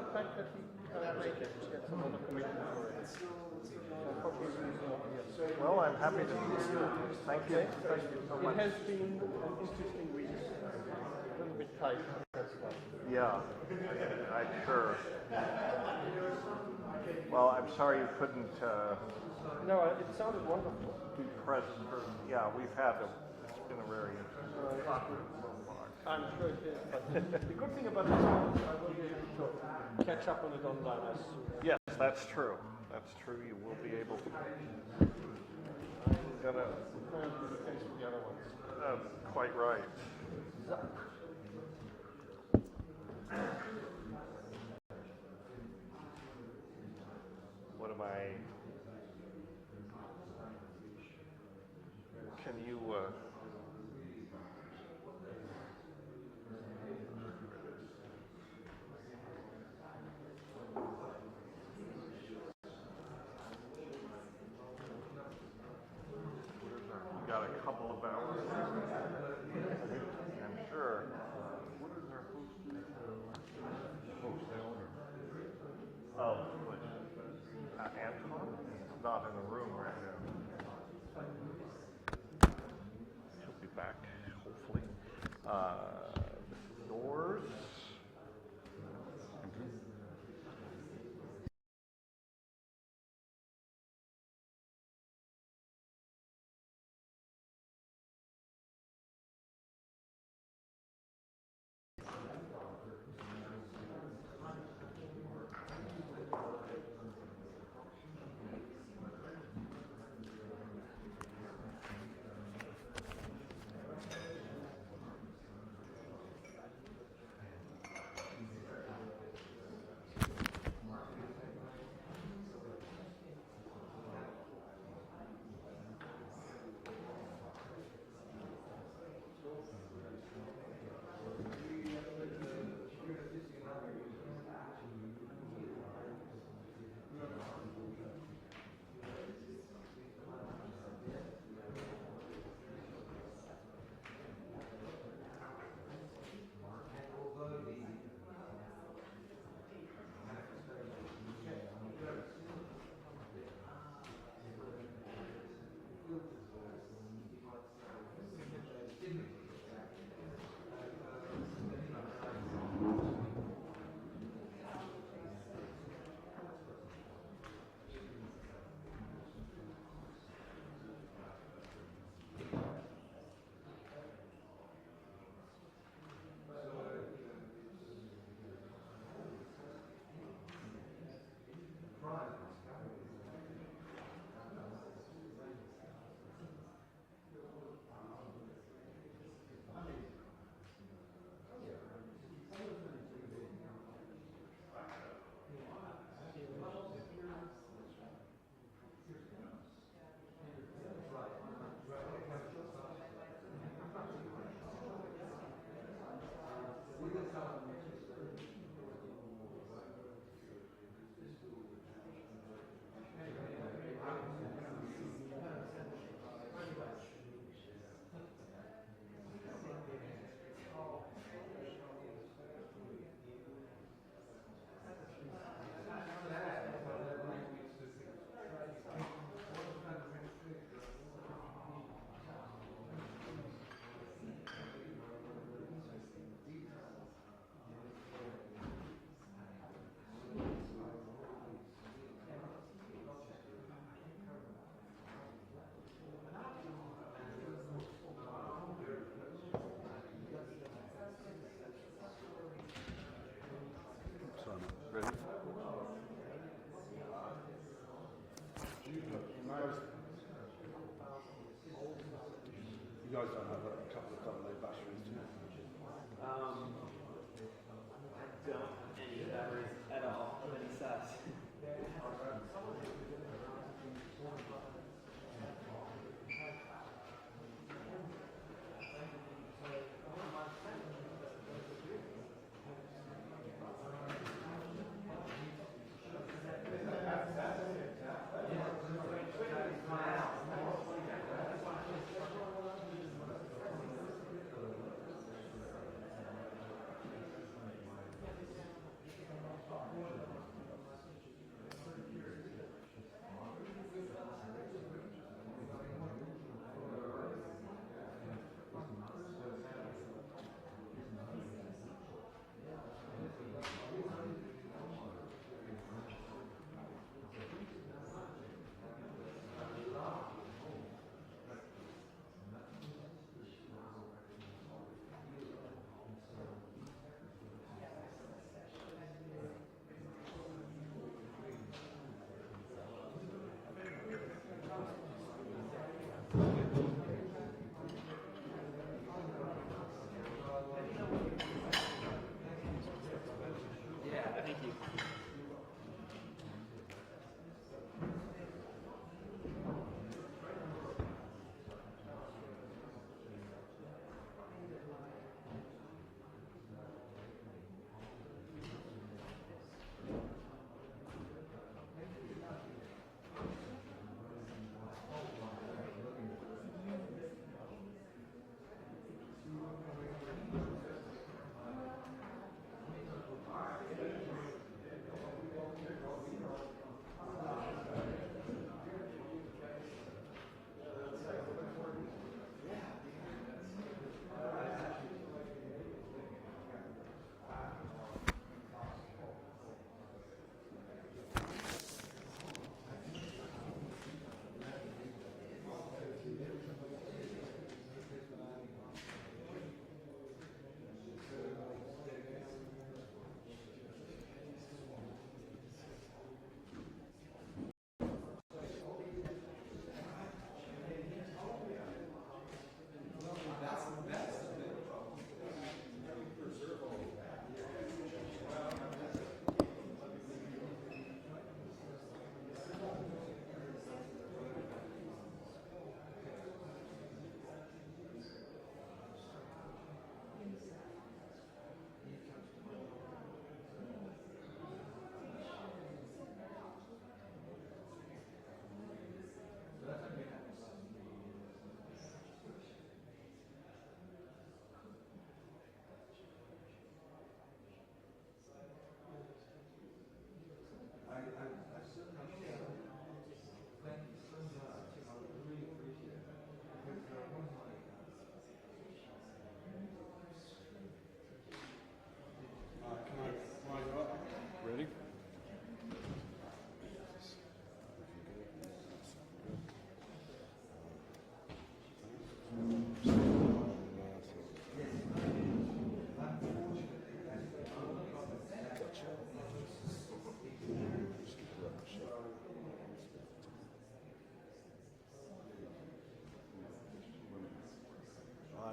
the fact that he collaborated to get some other commitment for it. So probably yes. Well, I'm happy to be here. Thank you. Thank you so much. It has been an interesting week. A little bit tight. That's why. Yeah, I'm sure. Well, I'm sorry you couldn't No, it sounded wonderful. be present. Yeah, it's been a very interesting I'm sure it is. But the good thing about this one is I will be able to catch up on it online as Yes, that's true. That's true. You will be able to. I'm gonna. the case with the other ones. Quite right. What am I? Can you? We got a couple of hours. I'm sure. What is our Oh, Anton? He's not in the room right now. He'll be back, hopefully. This is yours. You guys don't have a couple of AA batteries, do you? I don't have any batteries at all of any size.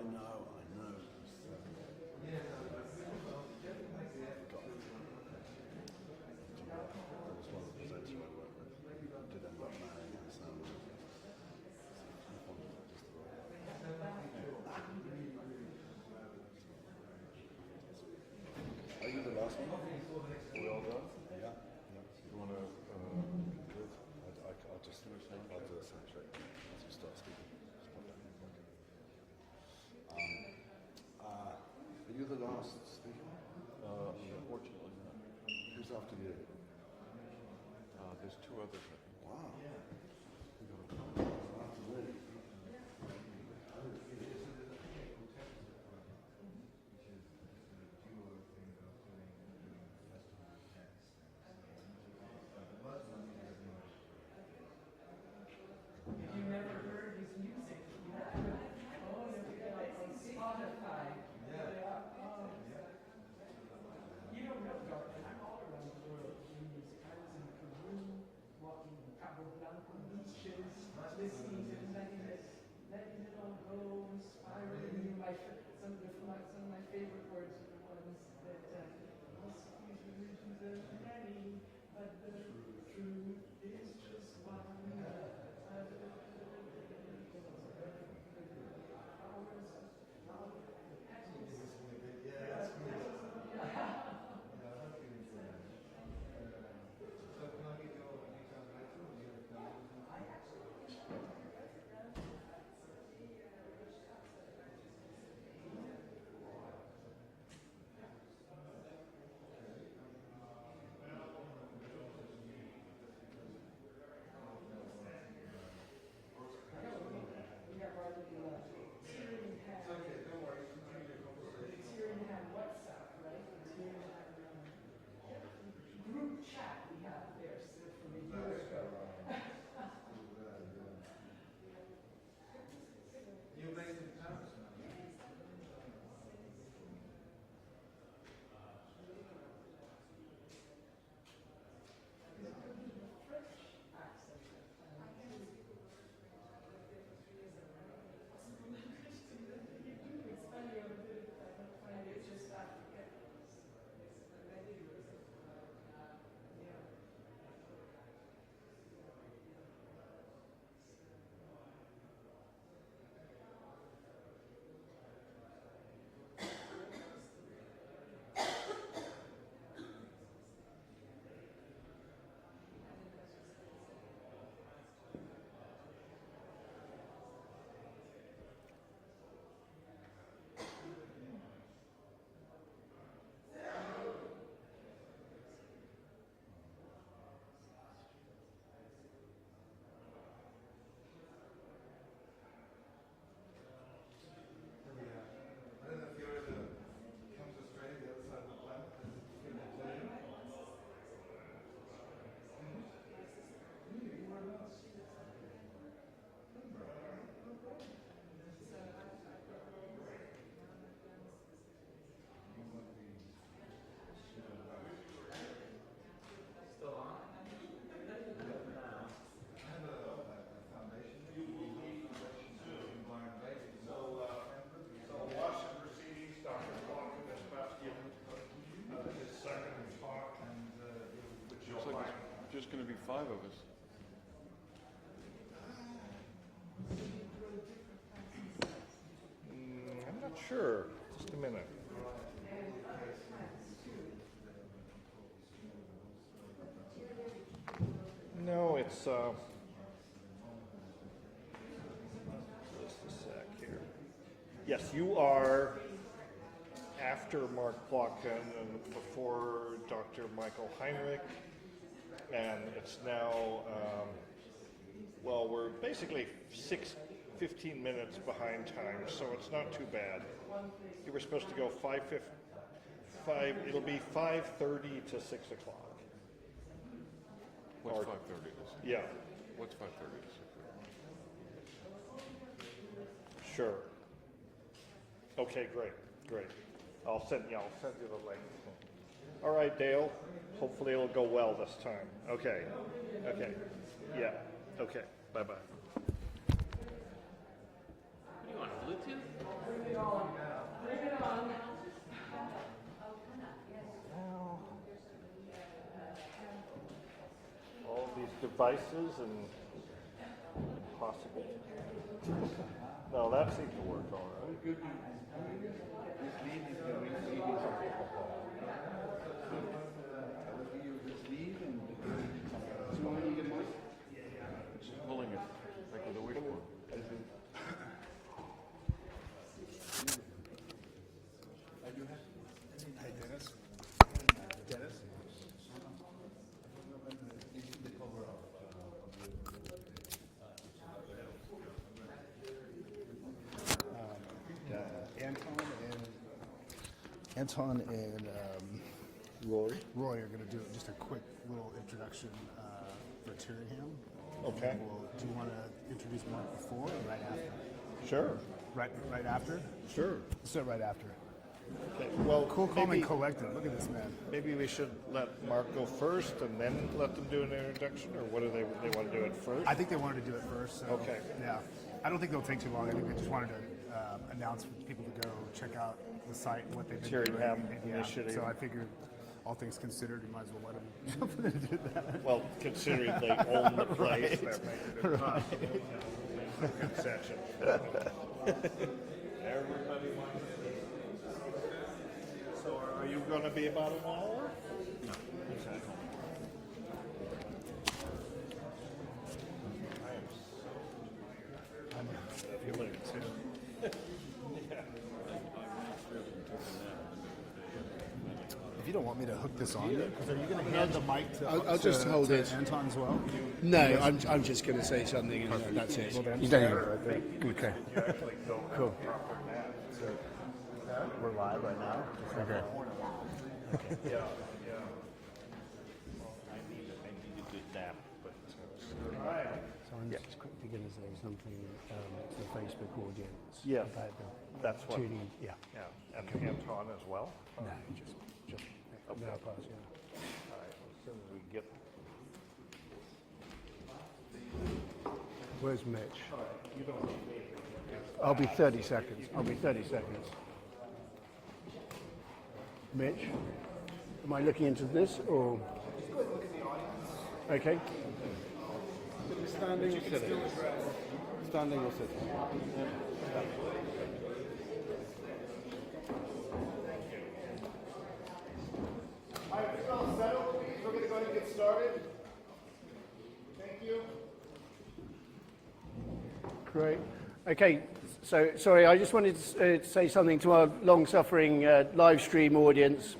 I know. There was one presenter I worked with did end up marrying her son. Are you the last one? Are we all done? Yeah. You want to do it? I'll just finish now. I'll do a sound check as you start speaking. Are you the last speaker? Unfortunately not. Who's after you? There's two others, I think. Wow. After me. You never heard his music? Oh, on Spotify. You don't know, Doctor. I'm all around the world doing music. I was in Peru, walking in Cabo Blanco beaches, listening to letting it all go, spiraling. Some of my favorite words are the ones that most illusions are many, but the truth is just one. Group chat we have there from a year ago. You're based in Paris now? Just going to be five of us. I'm not sure. Just a minute. No, it's just a sec here. Yes, you are after Mark Plotkin and before Dr. Michael Heinrich, and it's now, well, we're basically 15 minutes behind time, so it's not too bad. You were supposed to go 5, it'll be 5:30 to 6 o'clock. What's Or- 5:30? Yeah, What's 5:30? sure. Okay, great. I'll send you the link. All right, Dale. Hopefully it'll go well this time. Okay. Yeah. Okay. Bye-bye. What do you want, Bluetooth? All these devices and possible. No, that seemed to work all right. Just pulling it, like with a wishbone. Hey, Dennis. Dennis? Anton and Roy are going to do just a quick little introduction for Tyringham. Okay. Do you want to introduce Mark before or right after? Sure. Right after? Sure. So right after. Okay. Well, Cool, calm, and collected. Look at this man. maybe we should let Mark go first and then let them do an introduction, or what do they want to do it first? I think they wanted to do it first. So, Okay. Yeah. I don't think they'll take too long. I think they just wanted to announce for people to go check out the site, what they've been Tyringham doing. Yeah. initiative. So I figured, all things considered, you might as well let them jump in and do that. Well, considering they own the place, that makes it impossible. Concession. Everybody wants it. So are you going to be about an hour? No. Okay. I'm feeling it too. If you don't want me to hook this on you, because are you going to hand the mic to I'll just hold to it. Anton as well? No, I'm just going to say something and that's it. Well, then, you don't need it right there. Okay. Cool. We're live right now. Okay. Yeah. I need a good nap, but all right. So I'm just quickly going to say something to the Facebook audience Yes, about the that's what. tuning. Yeah. Yeah, and Anton as well. No, just Okay. no pass, yeah. All right, as soon as we get. Where's Mitch? I'll be 30 seconds. Mitch, am I looking into this or? Okay. Standing or sitting? Standing or sitting? All right, if you're all settled, please, we're going to go ahead and get started. Thank you. Great. Okay, so sorry, I just wanted to say something to our long-suffering live stream audience,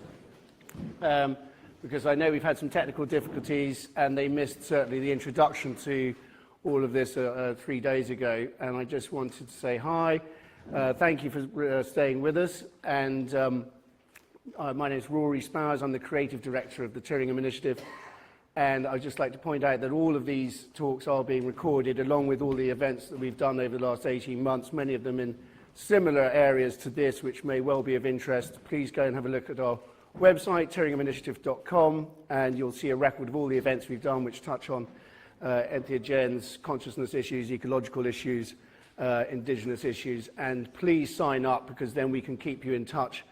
because I know we've had some technical difficulties and they missed certainly the introduction to all of this 3 days ago, and I just wanted to say hi. Thank you for staying with us, and my name is Rory Spowers. I'm the creative director of the Tyringham Initiative. And I'd just like to point out that all of these talks are being recorded, along with all the events that we've done over the last 18 months, many of them in similar areas to this, which may well be of interest. Please go and have a look at our website, tyringhaminitiative.com, and you'll see a record of all the events we've done, which touch on entheogens, consciousness issues, ecological issues, indigenous issues. And please sign up, because then we can keep in touch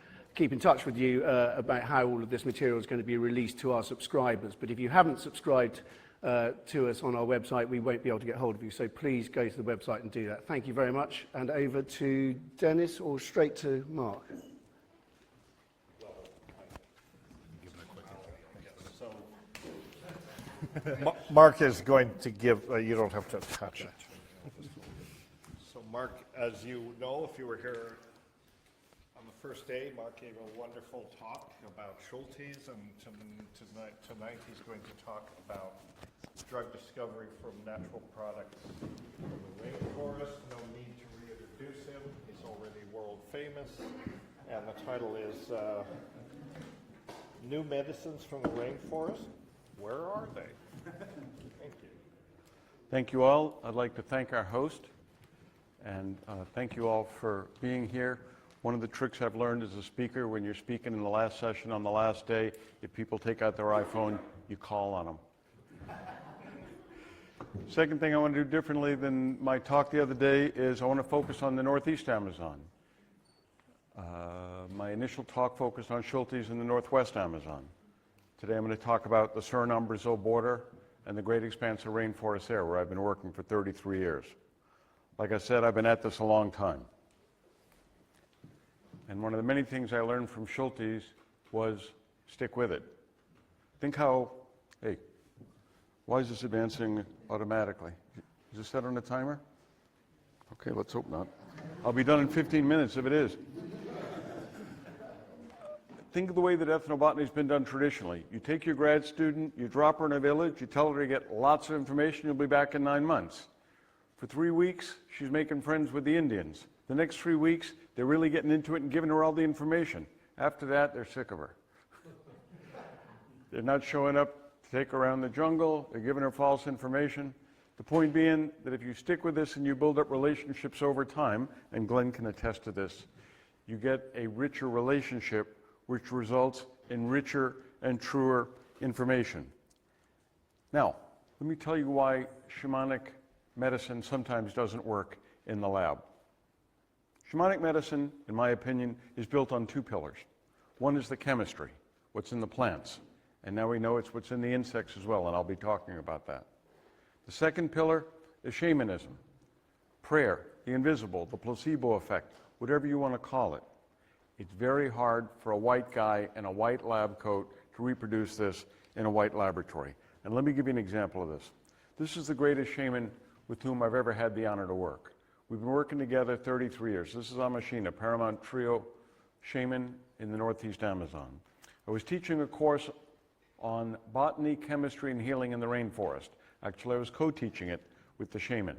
with you about how all of this material is going to be released to our subscribers. But if you haven't subscribed to us on our website, we won't be able to get hold of you. So please go to the website and do that. Thank you very much. And over to Dennis, or straight to Mark. Mark is going to give, you don't have to touch it. So Mark, as you know, if you were here on the first day, Mark gave a wonderful talk about Schultes, and tonight he's going to talk about drug discovery from natural products from the rainforest. No need to reintroduce him. He's already world famous. And the title is New Medicines from the Rainforest. Where are they? Thank you. Thank you all. I'd like to thank our host, and thank you all for being here. One of the tricks I've learned as a speaker, when you're speaking in the last session on the last day, if people take out their iPhone, you call on them. Second thing I want to do differently than my talk the other day is I want to focus on the Northeast Amazon. My initial talk focused on Schultes in the northwest Amazon. Today I'm going to talk about the Suriname-Brazil border and the great expanse of rainforest there, where I've been working for 33 years. Like I said, I've been at this a long time. And one of the many things I learned from Schultes was stick with it. Think how, hey, why is this advancing automatically? Is this set on a timer? Okay, let's hope not. I'll be done in 15 minutes if it is. Think of the way that ethnobotany has been done traditionally. You take your grad student, you drop her in a village, you tell her to get lots of information, you'll be back in 9 months. For 3 weeks, she's making friends with the Indians. The next 3 weeks, they're really getting into it and giving her all the information. After that, they're sick of her. They're not showing up to take her around the jungle, they're giving her false information. The point being that if you stick with this and you build up relationships over time, and Glenn can attest to this, you get a richer relationship which results in richer and truer information. Now, let me tell you why shamanic medicine sometimes doesn't work in the lab. Shamanic medicine, in my opinion, is built on 2 pillars. One is the chemistry, what's in the plants, and now we know it's what's in the insects as well, and I'll be talking about that. The second pillar is shamanism, prayer, the invisible, the placebo effect, whatever you want to call it. It's very hard for a white guy in a white lab coat to reproduce this in a white laboratory. And let me give you an example of this. This is the greatest shaman with whom I've ever had the honor to work. We've been working together 33 years. This is Amashina, Paramount Trio shaman in the Northeast Amazon. I was teaching a course on botany, chemistry, and healing in the rainforest. Actually, I was co-teaching it with the shaman.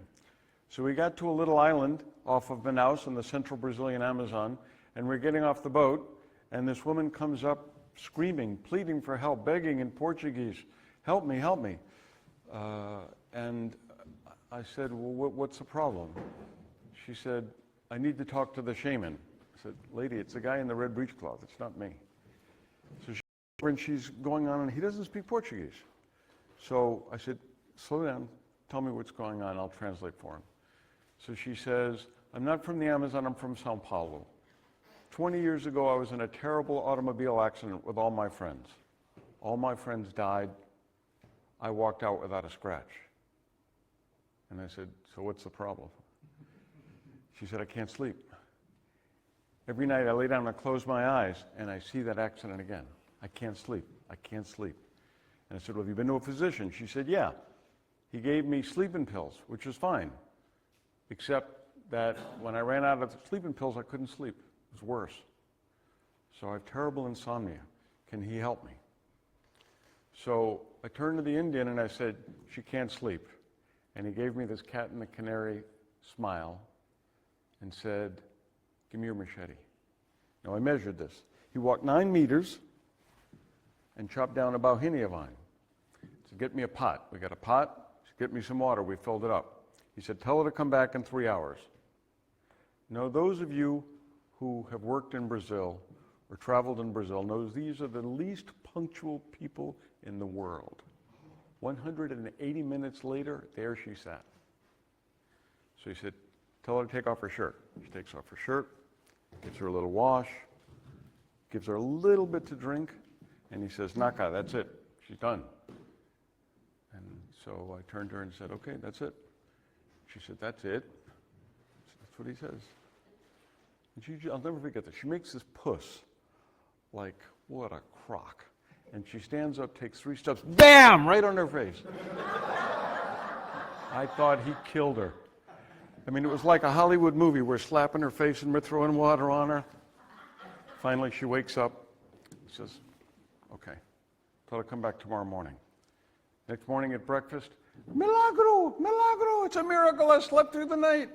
So we got to a little island off of Manaus in the central Brazilian Amazon, and we're getting off the boat, and this woman comes up screaming, pleading for help, begging in Portuguese, help me, help me. And I said, well, what's the problem? She said, I need to talk to the shaman. I said, lady, it's the guy in the red breechcloth, it's not me. So she's going on, and he doesn't speak Portuguese. So I said, slow down, tell me what's going on, I'll translate for him. So she says, I'm not from the Amazon, I'm from Sao Paulo. 20 years ago, I was in a terrible automobile accident with all my friends. All my friends died. I walked out without a scratch. And I said, so what's the problem? She said, I can't sleep. Every night I lay down and close my eyes, and I see that accident again. I can't sleep. I can't sleep. And I said, well, have you been to a physician? She said, yeah. He gave me sleeping pills, which was fine, except that when I ran out of the sleeping pills, I couldn't sleep. It was worse. So I have terrible insomnia. Can he help me? So I turned to the Indian and I said, she can't sleep. And he gave me this cat and the canary smile and said, give me your machete. Now I measured this. He walked 9 meters and chopped down a bauhinia vine. So get me a pot. We got a pot. So get me some water. We filled it up. He said, tell her to come back in 3 hours. Now those of you who have worked in Brazil or traveled in Brazil knows these are the least punctual people in the world. 180 minutes later, there she sat. So he said, tell her to take off her shirt. She takes off her shirt, gives her a little wash, gives her a little bit to drink, and he says, Naka, that's it. She's done. And so I turned to her and said, okay, that's it. She said, that's it? That's what he says. And I'll never forget this. She makes this puss like, what a crock. And she stands up, takes 3 steps, bam, right on her face. I thought he killed her. I mean, it was like a Hollywood movie. We're slapping her face and we're throwing water on her. Finally, she wakes up, says, okay, tell her to come back tomorrow morning. Next morning at breakfast, milagro, milagro, it's a miracle I slept through the night.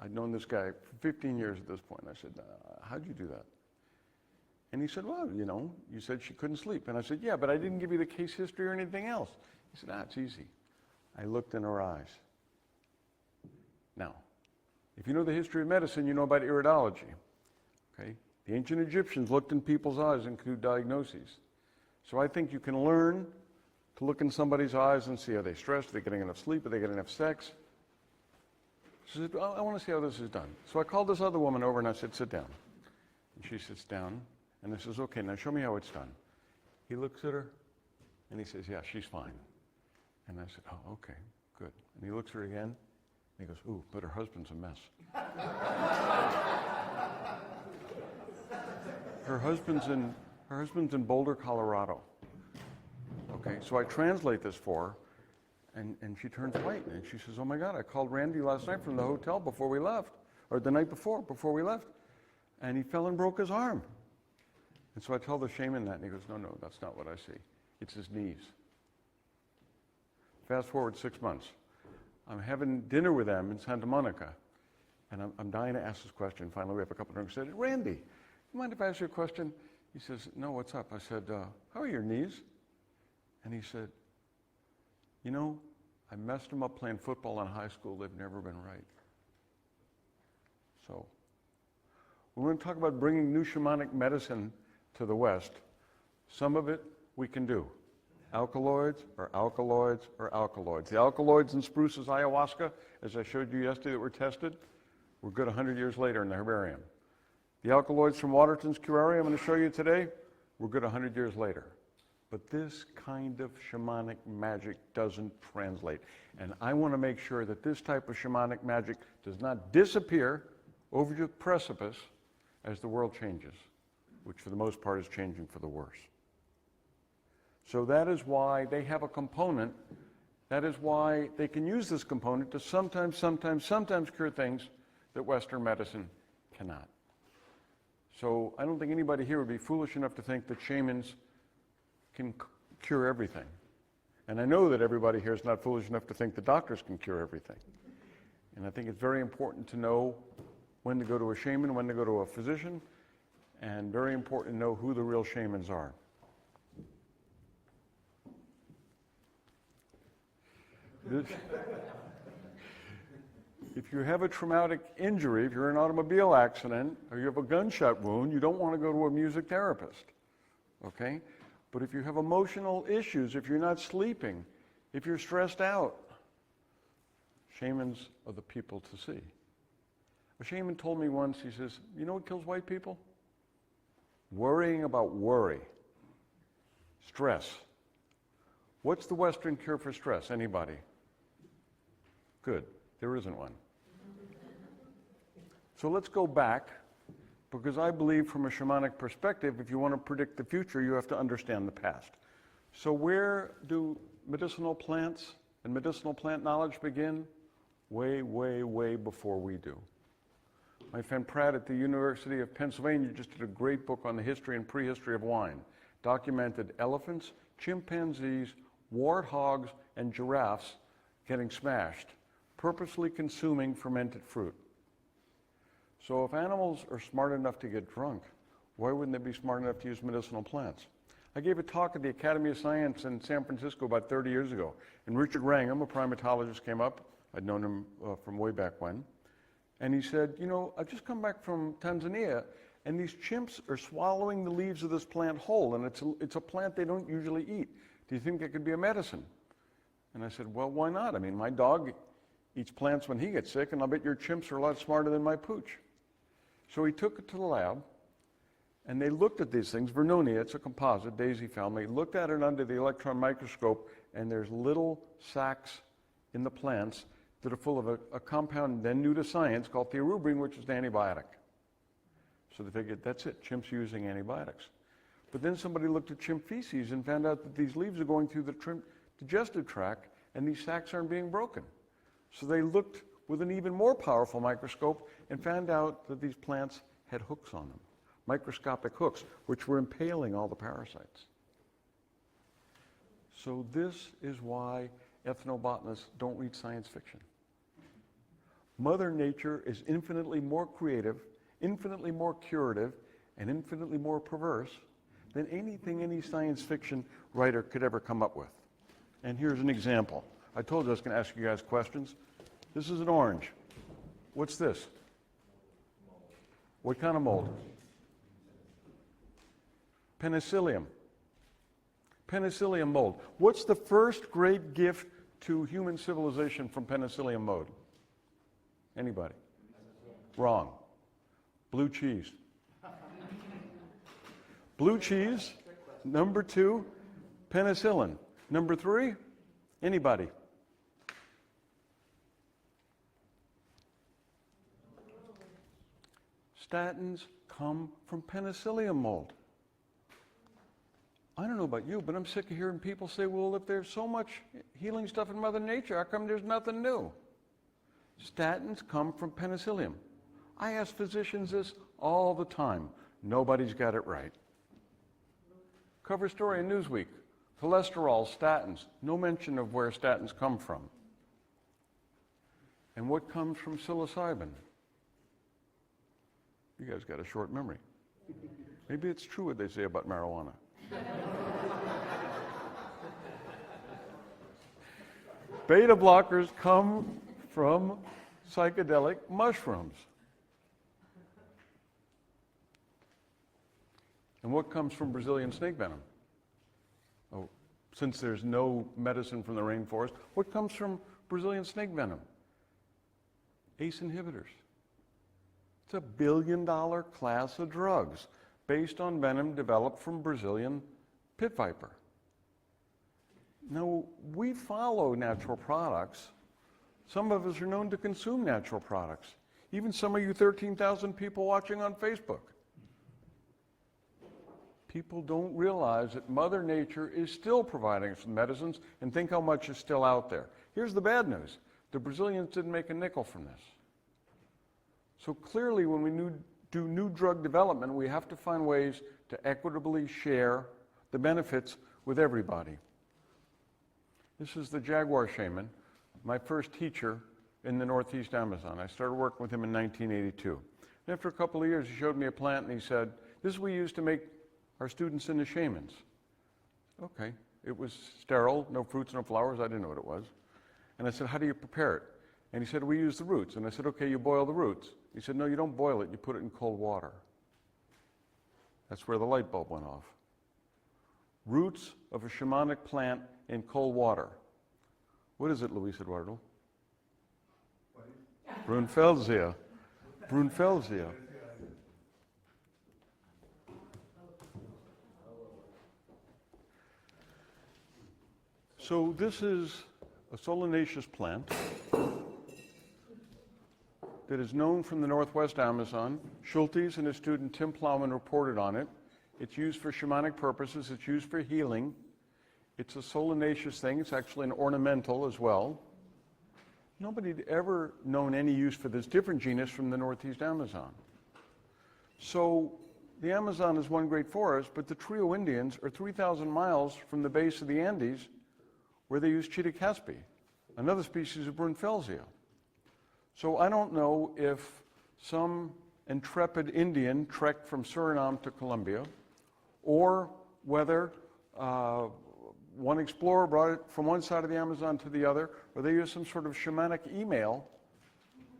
I'd known this guy for 15 years at this point. I said, how'd you do that? And he said, well, you know, you said she couldn't sleep. And I said, yeah, but I didn't give you the case history or anything else. He said, it's easy. I looked in her eyes. Now, if you know the history of medicine, you know about iridology. Okay? The ancient Egyptians looked in people's eyes and could do diagnoses. So I think you can learn to look in somebody's eyes and see, are they stressed? Are they getting enough sleep? Are they getting enough sex? She said, I want to see how this is done. So I called this other woman over and I said, sit down. And she sits down and I says, okay, now show me how it's done. He looks at her and he says, yeah, she's fine. And I said, oh, okay, good. And he looks at her again and he goes, ooh, but her husband's a mess. Her husband's in Boulder, Colorado. Okay, so I translate this for her, and she turns white, and she says, oh my God, I called Randy last night from the hotel before we left, or the night before we left, and he fell and broke his arm. And so I tell the shaman that, and he goes, no, that's not what I see. It's his knees. Fast forward 6 months. I'm having dinner with them in Santa Monica, and I'm dying to ask this question. Finally, we have a couple of drinks. I said, Randy, you mind if I ask you a question? He says, no, what's up? I said, how are your knees? And he said, you know, I messed them up playing football in high school. They've never been right. So we're going to talk about bringing new shamanic medicine to the West. Some of it we can do. Alkaloids or alkaloids or alkaloids. The alkaloids in spruce's ayahuasca, as I showed you yesterday that were tested, were good 100 years later in the herbarium. The alkaloids from Waterton's curare I'm going to show you today were good 100 years later. But this kind of shamanic magic doesn't translate. And I want to make sure that this type of shamanic magic does not disappear over the precipice as the world changes, which for the most part is changing for the worse. So that is why they have a component. That is why they can use this component to sometimes cure things that Western medicine cannot. So I don't think anybody here would be foolish enough to think that shamans can cure everything. And I know that everybody here is not foolish enough to think that doctors can cure everything. And I think it's very important to know when to go to a shaman, when to go to a physician, and very important to know who the real shamans are. If you have a traumatic injury, if you're in an automobile accident, or you have a gunshot wound, you don't want to go to a music therapist, okay? But if you have emotional issues, if you're not sleeping, if you're stressed out, shamans are the people to see. A shaman told me once, he says, you know what kills white people? Worrying about worry. Stress. What's the Western cure for stress? Anybody? Good. There isn't one. So let's go back, because I believe from a shamanic perspective, if you want to predict the future, you have to understand the past. So where do medicinal plants and medicinal plant knowledge begin? Way, way, way before we do. My friend Pratt at the University of Pennsylvania just did a great book on the history and prehistory of wine. Documented elephants, chimpanzees, warthogs, and giraffes getting smashed, purposely consuming fermented fruit. So if animals are smart enough to get drunk, why wouldn't they be smart enough to use medicinal plants? I gave a talk at the Academy of Science in San Francisco about 30 years ago, and Richard Wrangham, a primatologist, came up. I'd known him from way back when. And he said, you know, I've just come back from Tanzania, and these chimps are swallowing the leaves of this plant whole, and it's a plant they don't usually eat. Do you think it could be a medicine? And I said, well, why not? I mean, my dog eats plants when he gets sick, and I'll bet your chimps are a lot smarter than my pooch. So he took it to the lab, and they looked at these things. Vernonia, it's a composite, daisy family, looked at it under the electron microscope, and there's little sacs in the plants that are full of a compound then new to science called theorubrine, which is an antibiotic. So they figured, that's it, chimps using antibiotics. But then somebody looked at chimp feces and found out that these leaves are going through the digestive tract, and these sacs aren't being broken. So they looked with an even more powerful microscope and found out that these plants had hooks on them, microscopic hooks, which were impaling all the parasites. So this is why ethnobotanists don't read science fiction. Mother Nature is infinitely more creative, infinitely more curative, and infinitely more perverse than anything any science fiction writer could ever come up with. And here's an example. I told you I was going to ask you guys questions. This is an orange. What's this? What kind of mold? Penicillium. Penicillium mold. What's the first great gift to human civilization from penicillium mold? Anybody? Wrong. Blue cheese. Blue cheese. Number 2, penicillin. Number 3, anybody? Statins come from penicillium mold. I don't know about you, but I'm sick of hearing people say, well, if there's so much healing stuff in Mother Nature, how come there's nothing new? Statins come from penicillium. I ask physicians this all the time. Nobody's got it right. Cover story in Newsweek. Cholesterol, statins. No mention of where statins come from. And what comes from psilocybin? You guys got a short memory. Maybe it's true what they say about marijuana. Beta blockers come from psychedelic mushrooms. And what comes from Brazilian snake venom? Oh, since there's no medicine from the rainforest, what comes from Brazilian snake venom? ACE inhibitors. It's a $1 billion class of drugs based on venom developed from Brazilian pit viper. Now, we follow natural products. Some of us are known to consume natural products. Even some of you 13,000 people watching on Facebook. People don't realize that Mother Nature is still providing us with medicines, and think how much is still out there. Here's the bad news. The Brazilians didn't make a nickel from this. So clearly, when we do new drug development, we have to find ways to equitably share the benefits with everybody. This is the jaguar shaman, my first teacher in the Northeast Amazon. I started working with him in 1982. And after a couple of years, he showed me a plant and he said, this is what we use to make our students into shamans. Okay, it was sterile, no fruits, no flowers. I didn't know what it was. And I said, how do you prepare it? And he said, we use the roots. And I said, okay, you boil the roots. He said, no, you don't boil it, you put it in cold water. That's where the light bulb went off. Roots of a shamanic plant in cold water. What is it, Luis Eduardo? Brunfelsia. Brunfelsia. So this is a solanaceous plant that is known from the Northwest Amazon. Schultes and his student Tim Plowman reported on it. It's used for shamanic purposes. It's used for healing. It's a solanaceous thing. It's actually an ornamental as well. Nobody had ever known any use for this different genus from the Northeast Amazon. So the Amazon is one great forest, but the Trio Indians are 3,000 miles from the base of the Andes where they use Cheetah another species of Brunfelsia. So I don't know if some intrepid Indian trekked from Suriname to Colombia, or whether one explorer brought it from one side of the Amazon to the other, or they used some sort of shamanic email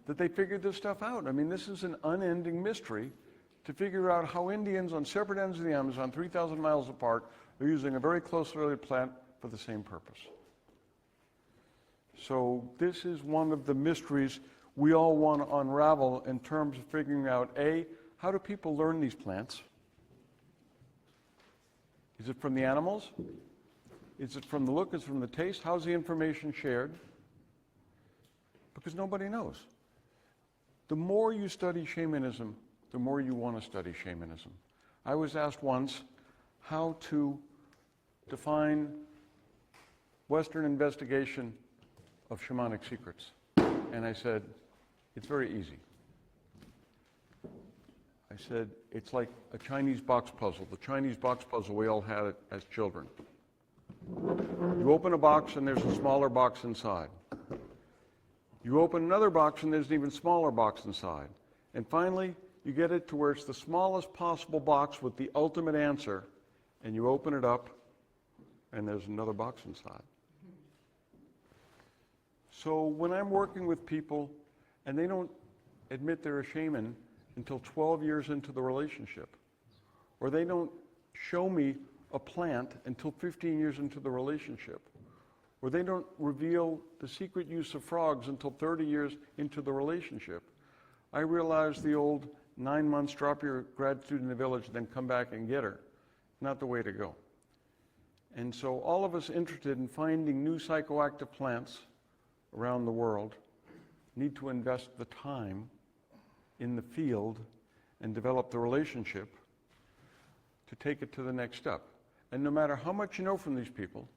that they figured this stuff out. I mean, this is an unending mystery to figure out how Indians on separate ends of the Amazon, 3,000 miles apart, are using a very closely related plant for the same purpose. So this is one of the mysteries we all want to unravel in terms of figuring out, A, how do people learn these plants? Is it from the animals? Is it from the look? Is it from the taste? How's the information shared? Because nobody knows. The more you study shamanism, the more you want to study shamanism. I was asked once how to define Western investigation of shamanic secrets. And I said, it's very easy. I said, it's like a Chinese box puzzle. The Chinese box puzzle, we all had it as children. You open a box and there's a smaller box inside. You open another box and there's an even smaller box inside. And finally, you get it to where it's the smallest possible box with the ultimate answer, and you open it up and there's another box inside. So when I'm working with people and they don't admit they're a shaman until 12 years into the relationship, or they don't show me a plant until 15 years into the relationship, or they don't reveal the secret use of frogs until 30 years into the relationship, I realized the old 9 months, drop your grad student in the village, then come back and get her, not the way to go. And so all of us interested in finding new psychoactive plants around the world need to invest the time in the field and develop the relationship to take it to the next step. And no matter how much you know from these people,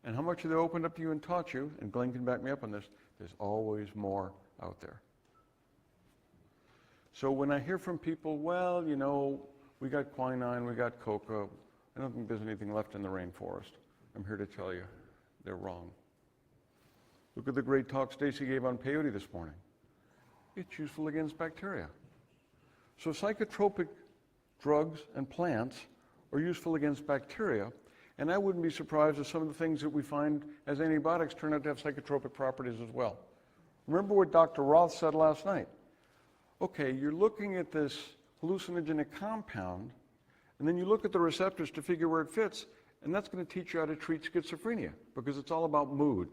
and how much they opened up to you and taught you, and Glenn can back me up on this, there's always more out there. So when I hear from people, well, you know, we got quinine, we got coca, I don't think there's anything left in the rainforest. I'm here to tell you, they're wrong. Look at the great talk Stacy gave on peyote this morning. It's useful against bacteria. So psychotropic drugs and plants are useful against bacteria, and I wouldn't be surprised if some of the things that we find as antibiotics turn out to have psychotropic properties as well. Remember what Dr. Roth said last night. Okay, you're looking at this hallucinogenic compound, and then you look at the receptors to figure where it fits, and that's going to teach you how to treat schizophrenia, because it's all about mood.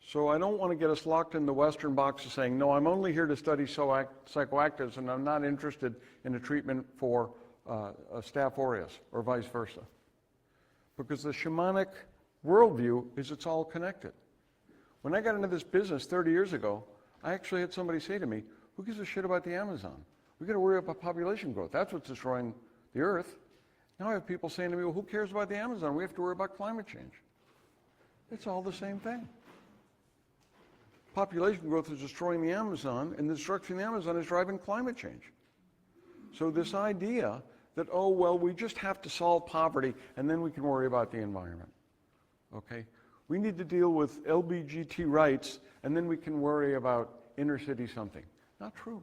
So I don't want to get us locked in the Western box of saying, no, I'm only here to study psychoactives, and I'm not interested in a treatment for Staph aureus, or vice versa. Because the shamanic worldview is it's all connected. When I got into this business 30 years ago, I actually had somebody say to me, who gives a shit about the Amazon? We've got to worry about population growth. That's what's destroying the earth. Now I have people saying to me, well, who cares about the Amazon? We have to worry about climate change. It's all the same thing. Population growth is destroying the Amazon, and the destruction of the Amazon is driving climate change. So this idea that, oh, well, we just have to solve poverty, and then we can worry about the environment. Okay? We need to deal with LGBT rights, and then we can worry about inner city something. Not true.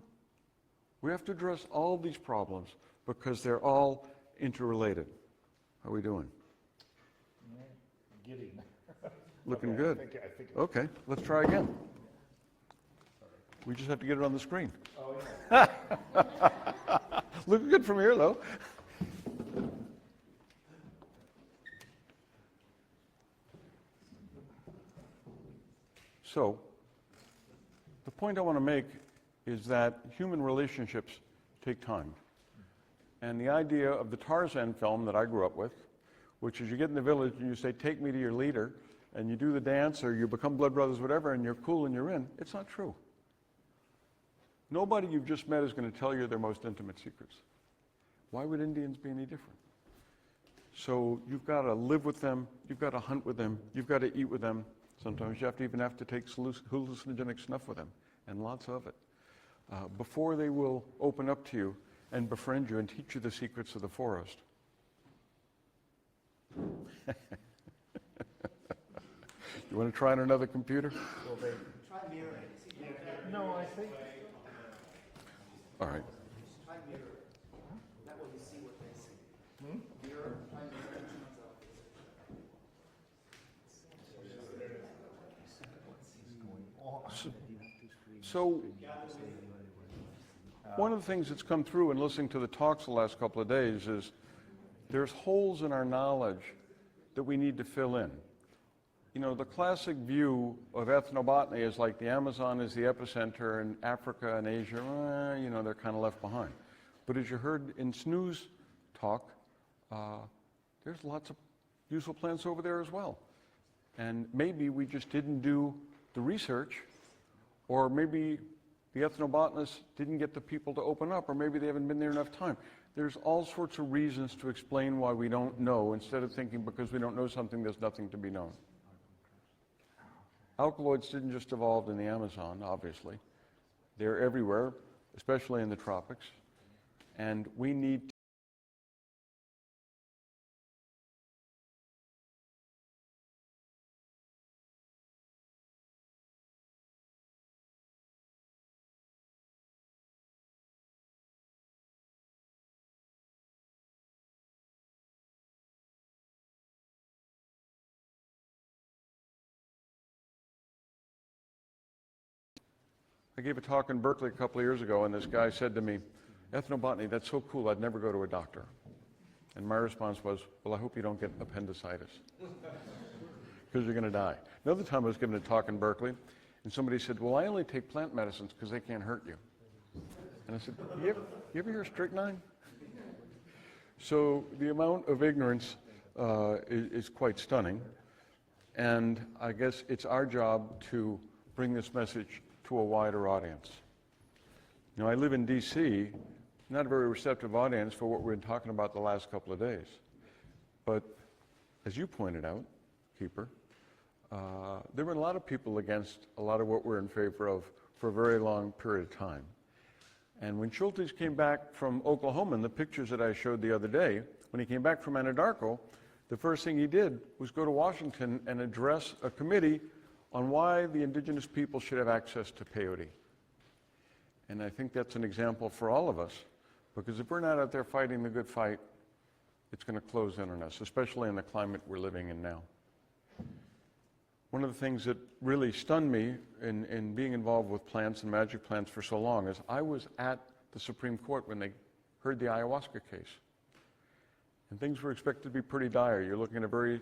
We have to address all these problems because they're all interrelated. How are we doing? Giddy. Looking Okay, good. I think Okay, let's try again. We just have to get it on the screen. Oh, yeah. Looking good from here, though. So, the point I want to make is that human relationships take time. And the idea of the Tarzan film that I grew up with, which is you get in the village and you say, take me to your leader, and you do the dance, or you become blood brothers, whatever, and you're cool and you're in, it's not true. Nobody you've just met is going to tell you their most intimate secrets. Why would Indians be any different? So you've got to live with them, you've got to hunt with them, you've got to eat with them. Sometimes you even have to take hallucinogenic snuff with them, and lots of it, before they will open up to you and befriend you and teach you the secrets of the forest. You want to try on another computer? Try mirroring. No, I think. All right. Try mirroring. That way you see what they see. Mirror. Try mirroring. So, one of the things that's come through in listening to the talks the last couple of days is there's holes in our knowledge that we need to fill in. You know, the classic view of ethnobotany is like the Amazon is the epicenter and Africa and Asia, you know, they're kind of left behind. But as you heard in Snoo's talk, there's lots of useful plants over there as well. And maybe we just didn't do the research, or maybe the ethnobotanists didn't get the people to open up, or maybe they haven't been there enough time. There's all sorts of reasons to explain why we don't know, instead of thinking because we don't know something, there's nothing to be known. Alkaloids didn't just evolve in the Amazon, obviously. They're everywhere, especially in the tropics. And we need I gave a talk in Berkeley a couple of years ago, and this guy said to me, ethnobotany, that's so cool, I'd never go to a doctor. And my response was, well, I hope you don't get appendicitis. because you're going to die. Another time I was giving a talk in Berkeley, and somebody said, well, I only take plant medicines because they can't hurt you. And I said, you ever hear of strychnine? So the amount of ignorance is quite stunning. And I guess it's our job to bring this message to a wider audience. You know, I live in D.C., not a very receptive audience for what we've been talking about the last couple of days. But as you pointed out, Keeper, there were a lot of people against a lot of what we're in favor of for a very long period of time. And when Schultes came back from Oklahoma, in the pictures that I showed the other day, when he came back from Anadarko, the first thing he did was go to Washington and address a committee on why the indigenous people should have access to peyote. And I think that's an example for all of us, because if we're not out there fighting the good fight, it's going to close in on us, especially in the climate we're living in now. One of the things that really stunned me in being involved with plants and magic plants for so long is I was at the Supreme Court when they heard the ayahuasca case. And things were expected to be pretty dire. You're looking at a very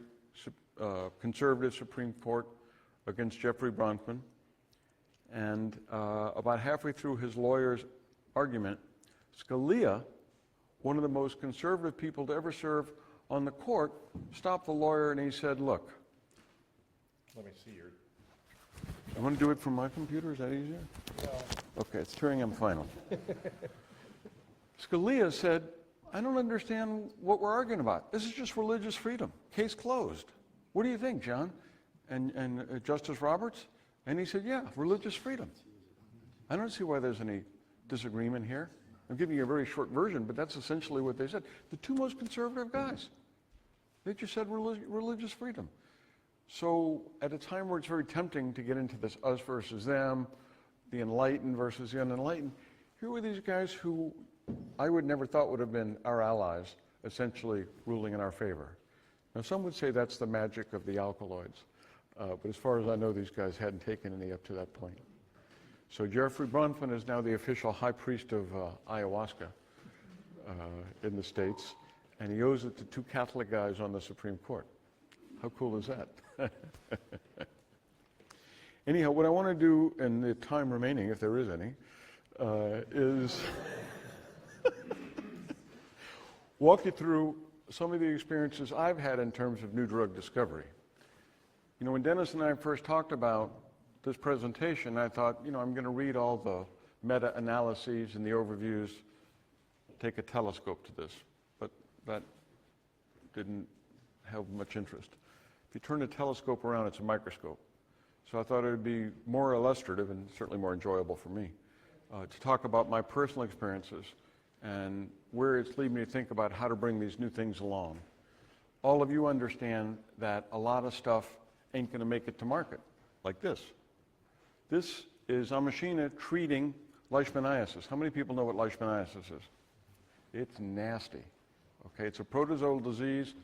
conservative Supreme Court against Jeffrey Bronfman. And about halfway through his lawyer's argument, Scalia, one of the most conservative people to ever serve on the court, stopped the lawyer and he said, look, Let me see your. you want to do it from my computer? Is that easier? No. Okay, it's Turing final. Scalia said, I don't understand what we're arguing about. This is just religious freedom. Case closed. What do you think, John? And Justice Roberts? And he said, yeah, religious freedom. I don't see why there's any disagreement here. I'm giving you a very short version, but that's essentially what they said. The two most conservative guys, they just said religious freedom. So at a time where it's very tempting to get into this us versus them, the enlightened versus the unenlightened, here were these guys who I would never thought would have been our allies, essentially ruling in our favor. Now some would say that's the magic of the alkaloids, but as far as I know, these guys hadn't taken any up to that point. So Jeffrey Bronfman is now the official high priest of ayahuasca in the States, and he owes it to two Catholic guys on the Supreme Court. How cool is that? Anyhow, what I want to do in the time remaining, if there is any, is walk you through some of the experiences I've had in terms of new drug discovery. You know, when Dennis and I first talked about this presentation, I thought, you know, I'm going to read all the meta-analyses and the overviews, take a telescope to this, but that didn't have much interest. If you turn the telescope around, it's a microscope. So I thought it would be more illustrative and certainly more enjoyable for me to talk about my personal experiences and where it's leading me to think about how to bring these new things along. All of you understand that a lot of stuff ain't going to make it to market, like this. This is Amashina treating leishmaniasis. How many people know what leishmaniasis is? It's nasty. Okay, it's a protozoal disease.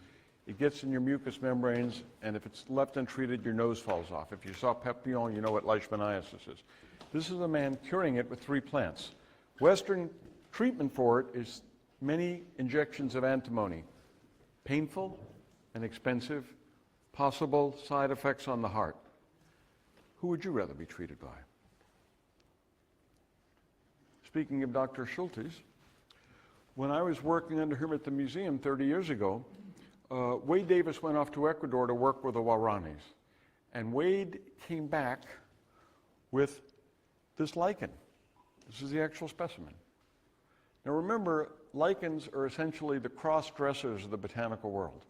It gets in your mucous membranes, and if it's left untreated, your nose falls off. If you saw Papillon, you know what leishmaniasis is. This is a man curing it with 3 plants. Western treatment for it is many injections of antimony. Painful and expensive, possible side effects on the heart. Who would you rather be treated by? Speaking of Dr. Schultes, when I was working under him at the museum 30 years ago, Wade Davis went off to Ecuador to work with the Waoranis. And Wade came back with this lichen. This is the actual specimen. Now remember, lichens are essentially the cross-dressers of the botanical world.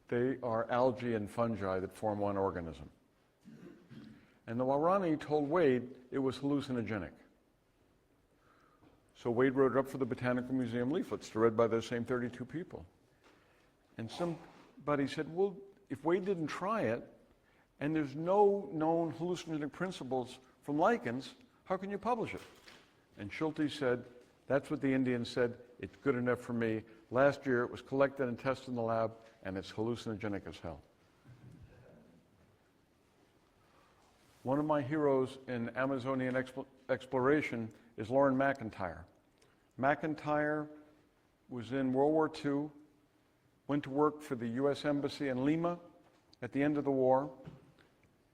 They are algae and fungi that form one organism. And the Waorani told Wade it was hallucinogenic. So Wade wrote it up for the Botanical Museum leaflets to read by those same 32 people. And somebody said, well, if Wade didn't try it, and there's no known hallucinogenic principles from lichens, how can you publish it? And Schultes said, that's what the Indians said, it's good enough for me. Last year it was collected and tested in the lab, and it's hallucinogenic as hell. One of my heroes in Amazonian exploration is Lauren McIntyre. McIntyre was in World War II, went to work for the U.S. Embassy in Lima, at the end of the war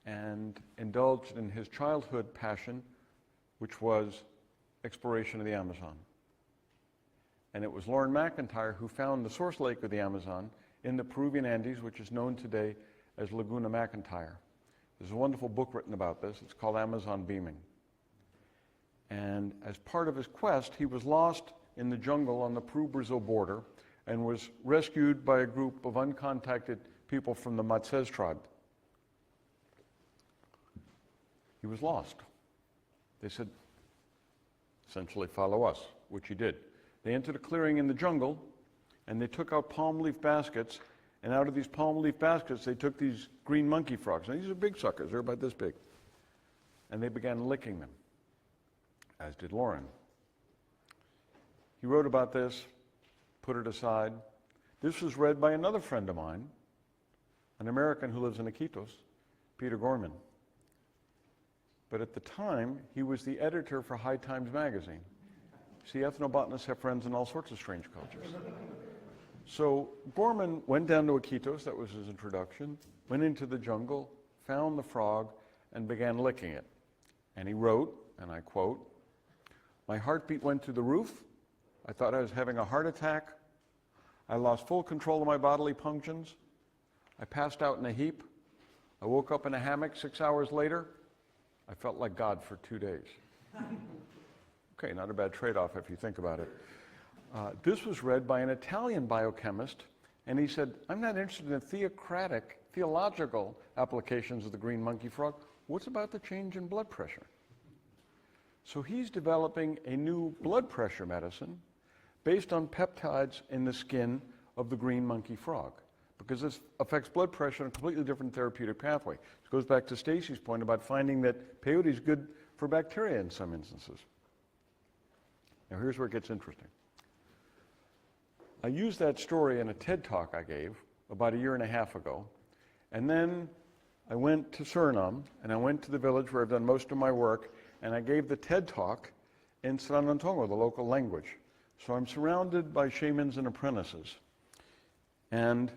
and indulged in his childhood passion, which was exploration of the Amazon. And it was Lauren McIntyre who found the source lake of the Amazon in the Peruvian Andes, which is known today as Laguna McIntyre. There's a wonderful book written about this. It's called Amazon Beaming. And as part of his quest, he was lost in the jungle on the Peru-Brazil border and was rescued by a group of uncontacted people from the Matzes tribe. He was lost. They said, essentially, follow us, which he did. They entered a clearing in the jungle, and they took out palm leaf baskets, and out of these palm leaf baskets, they took these green monkey frogs. Now, these are big suckers. They're about this big. And they began licking them, as did Lauren. He wrote about this, put it aside. This was read by another friend of mine, an American who lives in Iquitos, Peter Gorman. But at the time, he was the editor for High Times magazine. See, ethnobotanists have friends in all sorts of strange cultures. So Gorman went down to Iquitos, that was his introduction, went into the jungle, found the frog, and began licking it. And he wrote, and I quote, "My heartbeat went through the roof. I thought I was having a heart attack. I lost full control of my bodily functions. I passed out in a heap. I woke up in a hammock 6 hours later. I felt like God for 2 days." Okay, not a bad trade-off if you think about it. This was read by an Italian biochemist, and he said, "I'm not interested in theological applications of the green monkey frog. What's about the change in blood pressure?" So he's developing a new blood pressure medicine based on peptides in the skin of the green monkey frog, because this affects blood pressure in a completely different therapeutic pathway. This goes back to Stacy's point about finding that peyote is good for bacteria in some instances. Now here's where it gets interesting. I used that story in a TED talk I gave about 1.5 years ago, and then I went to Suriname, and I went to the village where I've done most of my work, and I gave the TED talk in Sranantongo, the local language. So I'm surrounded by shamans and apprentices. And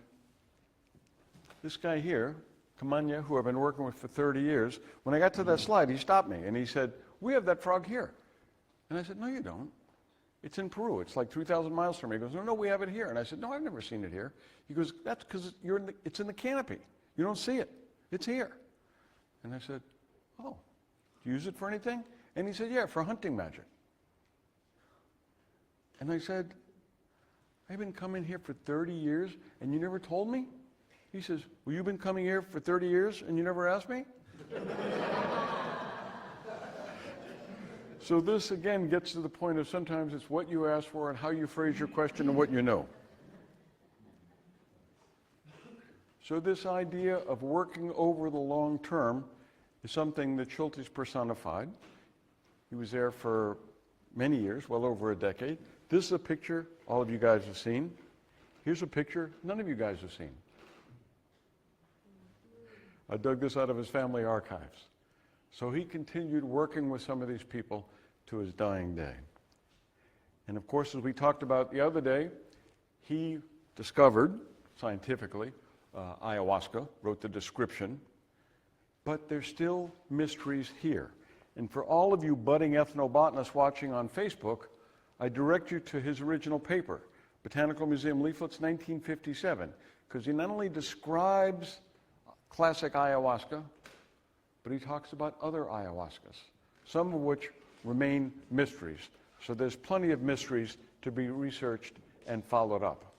this guy here, Kamanya, who I've been working with for 30 years, when I got to that slide, he stopped me, and he said, "We have that frog here." And I said, "No, you don't. It's in Peru. It's like 3,000 miles from me." He goes, "No, we have it here." And I said, "No, I've never seen it here." He goes, "That's because it's in the canopy. You don't see it. It's here." And I said, "Oh, do you use it for anything?" And he said, "Yeah, for hunting magic." And I said, "I've been coming here for 30 years, and you never told me?" He says, "Well, you've been coming here for 30 years, and you never asked me?" So this, again, gets to the point of sometimes it's what you ask for and how you phrase your question and what you know. So this idea of working over the long term is something that Schultes personified. He was there for many years, well over a decade. This is a picture all of you guys have seen. Here's a picture none of you guys have seen. I dug this out of his family archives. So he continued working with some of these people to his dying day. And of course, as we talked about the other day, he discovered, scientifically, ayahuasca, wrote the description, but there's still mysteries here. And for all of you budding ethnobotanists watching on Facebook, I direct you to his original paper, Botanical Museum Leaflets, 1957, because he not only describes classic ayahuasca, but he talks about other ayahuascas, some of which remain mysteries. So there's plenty of mysteries to be researched and followed up.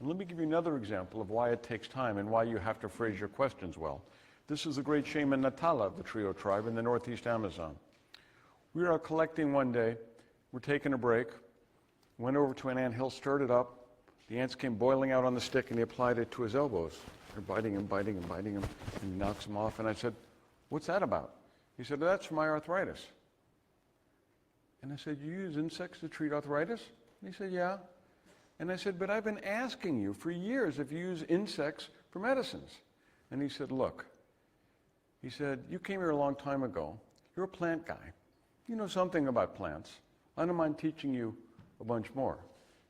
And let me give you another example of why it takes time and why you have to phrase your questions well. This is the great shaman Natala of the Trio tribe in the northeast Amazon. We were out collecting one day. We're taking a break. Went over to an anthill, stirred it up. The ants came boiling out on the stick, and he applied it to his elbows. They're biting him, biting him, biting him, and he knocks them off. And I said, "What's that about?" He said, "That's for my arthritis." And I said, "You use insects to treat arthritis?" And he said, "Yeah." And I said, "But I've been asking you for years if you use insects for medicines." And he said, "Look," he said, "you came here a long time ago. You're a plant guy. You know something about plants. I don't mind teaching you a bunch more."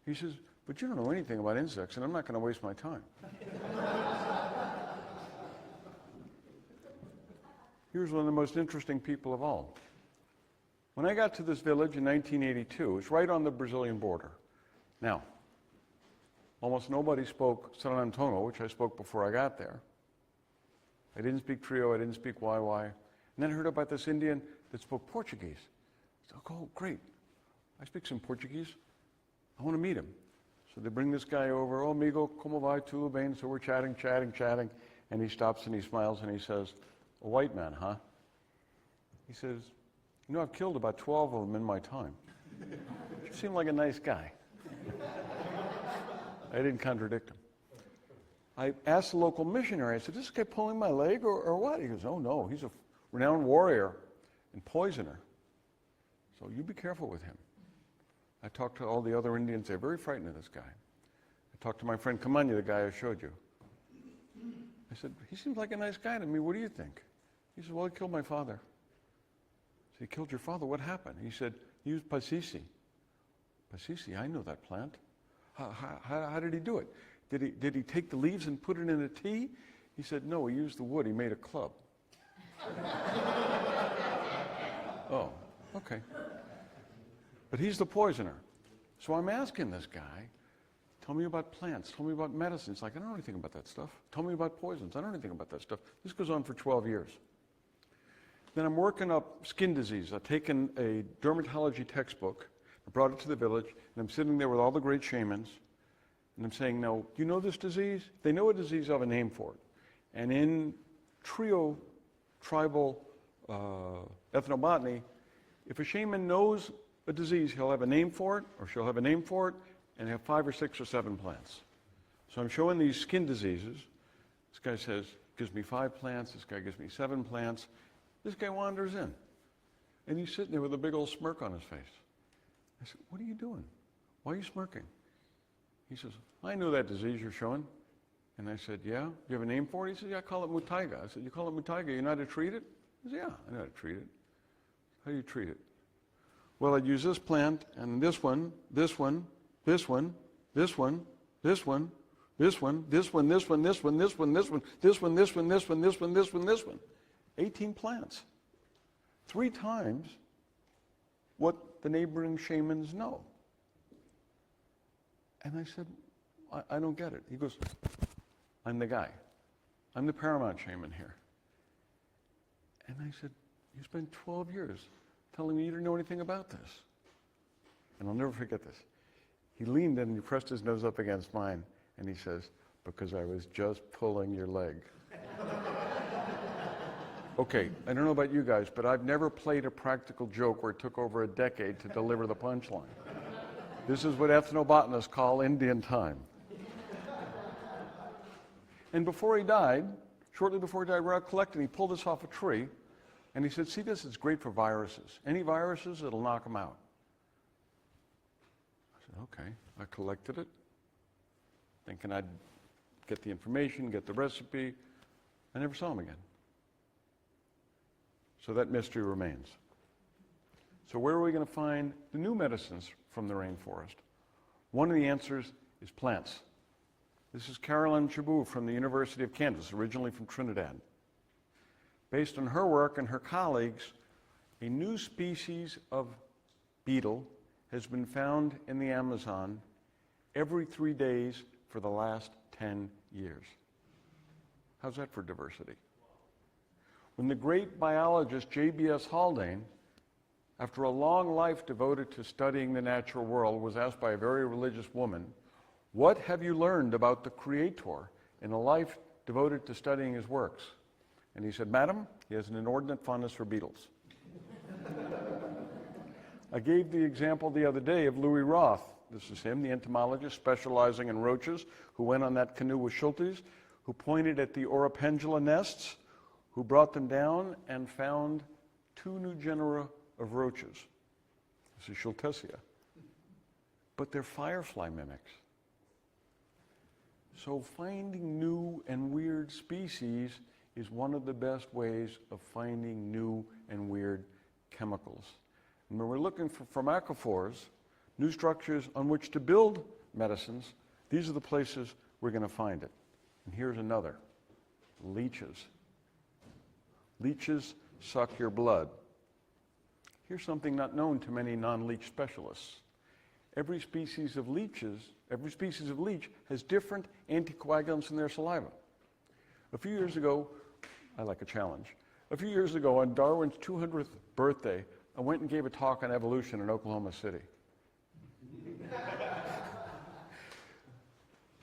He says, "But you don't know anything about insects, and I'm not going to waste my time." here's one of the most interesting people of all. When I got to this village in 1982, it's right on the Brazilian border. Now, almost nobody spoke San Antonio, which I spoke before I got there. I didn't speak Trio, I didn't speak Wai-Wai. And then I heard about this Indian that spoke Portuguese. So, oh, great. I speak some Portuguese. I want to meet him. So they bring this guy over. Oh, amigo, como vai, tudo bem? So we're chatting. And he stops and he smiles and he says, a white man, huh? He says, you know, I've killed about 12 of them in my time. You seem like a nice guy. I didn't contradict him. I asked the local missionary, I said, is this guy pulling my leg or what? He goes, oh no, he's a renowned warrior and poisoner. So you be careful with him. I talked to all the other Indians. They're very frightened of this guy. I talked to my friend Kamanya, the guy I showed you. I said, he seems like a nice guy to me. What do you think? He said, well, he killed my father. I said, he killed your father? What happened? He said, he used pasisi. Pasisi, I know that plant. How did he do it? Did he take the leaves and put it in a tea? He said, no, he used the wood. He made a club. Oh, okay. But he's the poisoner. So I'm asking this guy, tell me about plants, tell me about medicines. Like, I don't know anything about that stuff. Tell me about poisons. I don't know anything about that stuff. This goes on for 12 years. Then I'm working up skin disease. I've taken a dermatology textbook, I brought it to the village, and I'm sitting there with all the great shamans, and I'm saying, now, do you know this disease? They know a disease, I have a name for it. And in Trio tribal ethnobotany, if a shaman knows a disease, he'll have a name for it, or she'll have a name for it, and have 5 or 6 or 7 plants. So I'm showing these skin diseases. This guy says, gives me 5 plants, this guy gives me 7 plants. This guy wanders in, and he's sitting there with a big old smirk on his face. I said, what are you doing? Why are you smirking? He says, I know that disease you're showing. And I said, yeah? You have a name for it? He said, yeah, I call it mutaiga. I said, you call it mutaiga, you know how to treat it? He said, yeah, I know how to treat it. How do you treat it? Well, I'd use this plant, and this one, this one, this one, this one, this one, this one, this one, this one, this one, this one, this one, this one, this one, this one, this one, this one, this one. 18 plants. 3 times what the neighboring shamans know. And I said, I don't get it. He goes, I'm the guy. I'm the paramount shaman here. And I said, you spent 12 years telling me you didn't know anything about this. And I'll never forget this. He leaned in and he pressed his nose up against mine, and he says, because I was just pulling your leg. Okay, I don't know about you guys, but I've never played a practical joke where it took over a decade to deliver the punchline. This is what ethnobotanists call Indian time. And before he died, shortly before he died, we're out collecting, he pulled this off a tree, and he said, see this, it's great for viruses. Any viruses, it'll knock them out. I said, okay. I collected it, thinking I'd get the information, get the recipe. I never saw him again. So that mystery remains. So where are we going to find the new medicines from the rainforest? One of the answers is plants. This is Carolyn Chabot from the University of Kansas, originally from Trinidad. Based on her work and her colleagues, a new species of beetle has been found in the Amazon every 3 days for the last 10 years. How's that for diversity? When the great biologist J.B.S. Haldane, after a long life devoted to studying the natural world, was asked by a very religious woman, what have you learned about the Creator in a life devoted to studying his works? And he said, Madam, he has an inordinate fondness for beetles. I gave the example the other day of Louis Roth. This is him, the entomologist specializing in roaches, who went on that canoe with Schultes, who pointed at the Orapendula nests, who brought them down and found 2 new genera of roaches. This is Schultesia. But they're firefly mimics. So finding new and weird species is one of the best ways of finding new and weird chemicals. And when we're looking for pharmacophores, new structures on which to build medicines, these are the places we're going to find it. And here's another, leeches. Leeches suck your blood. Here's something not known to many non-leech specialists. Every species of leech has different anticoagulants in their saliva. A few years ago, I like a challenge. A few years ago, on Darwin's 200th birthday, I went and gave a talk on evolution in Oklahoma City.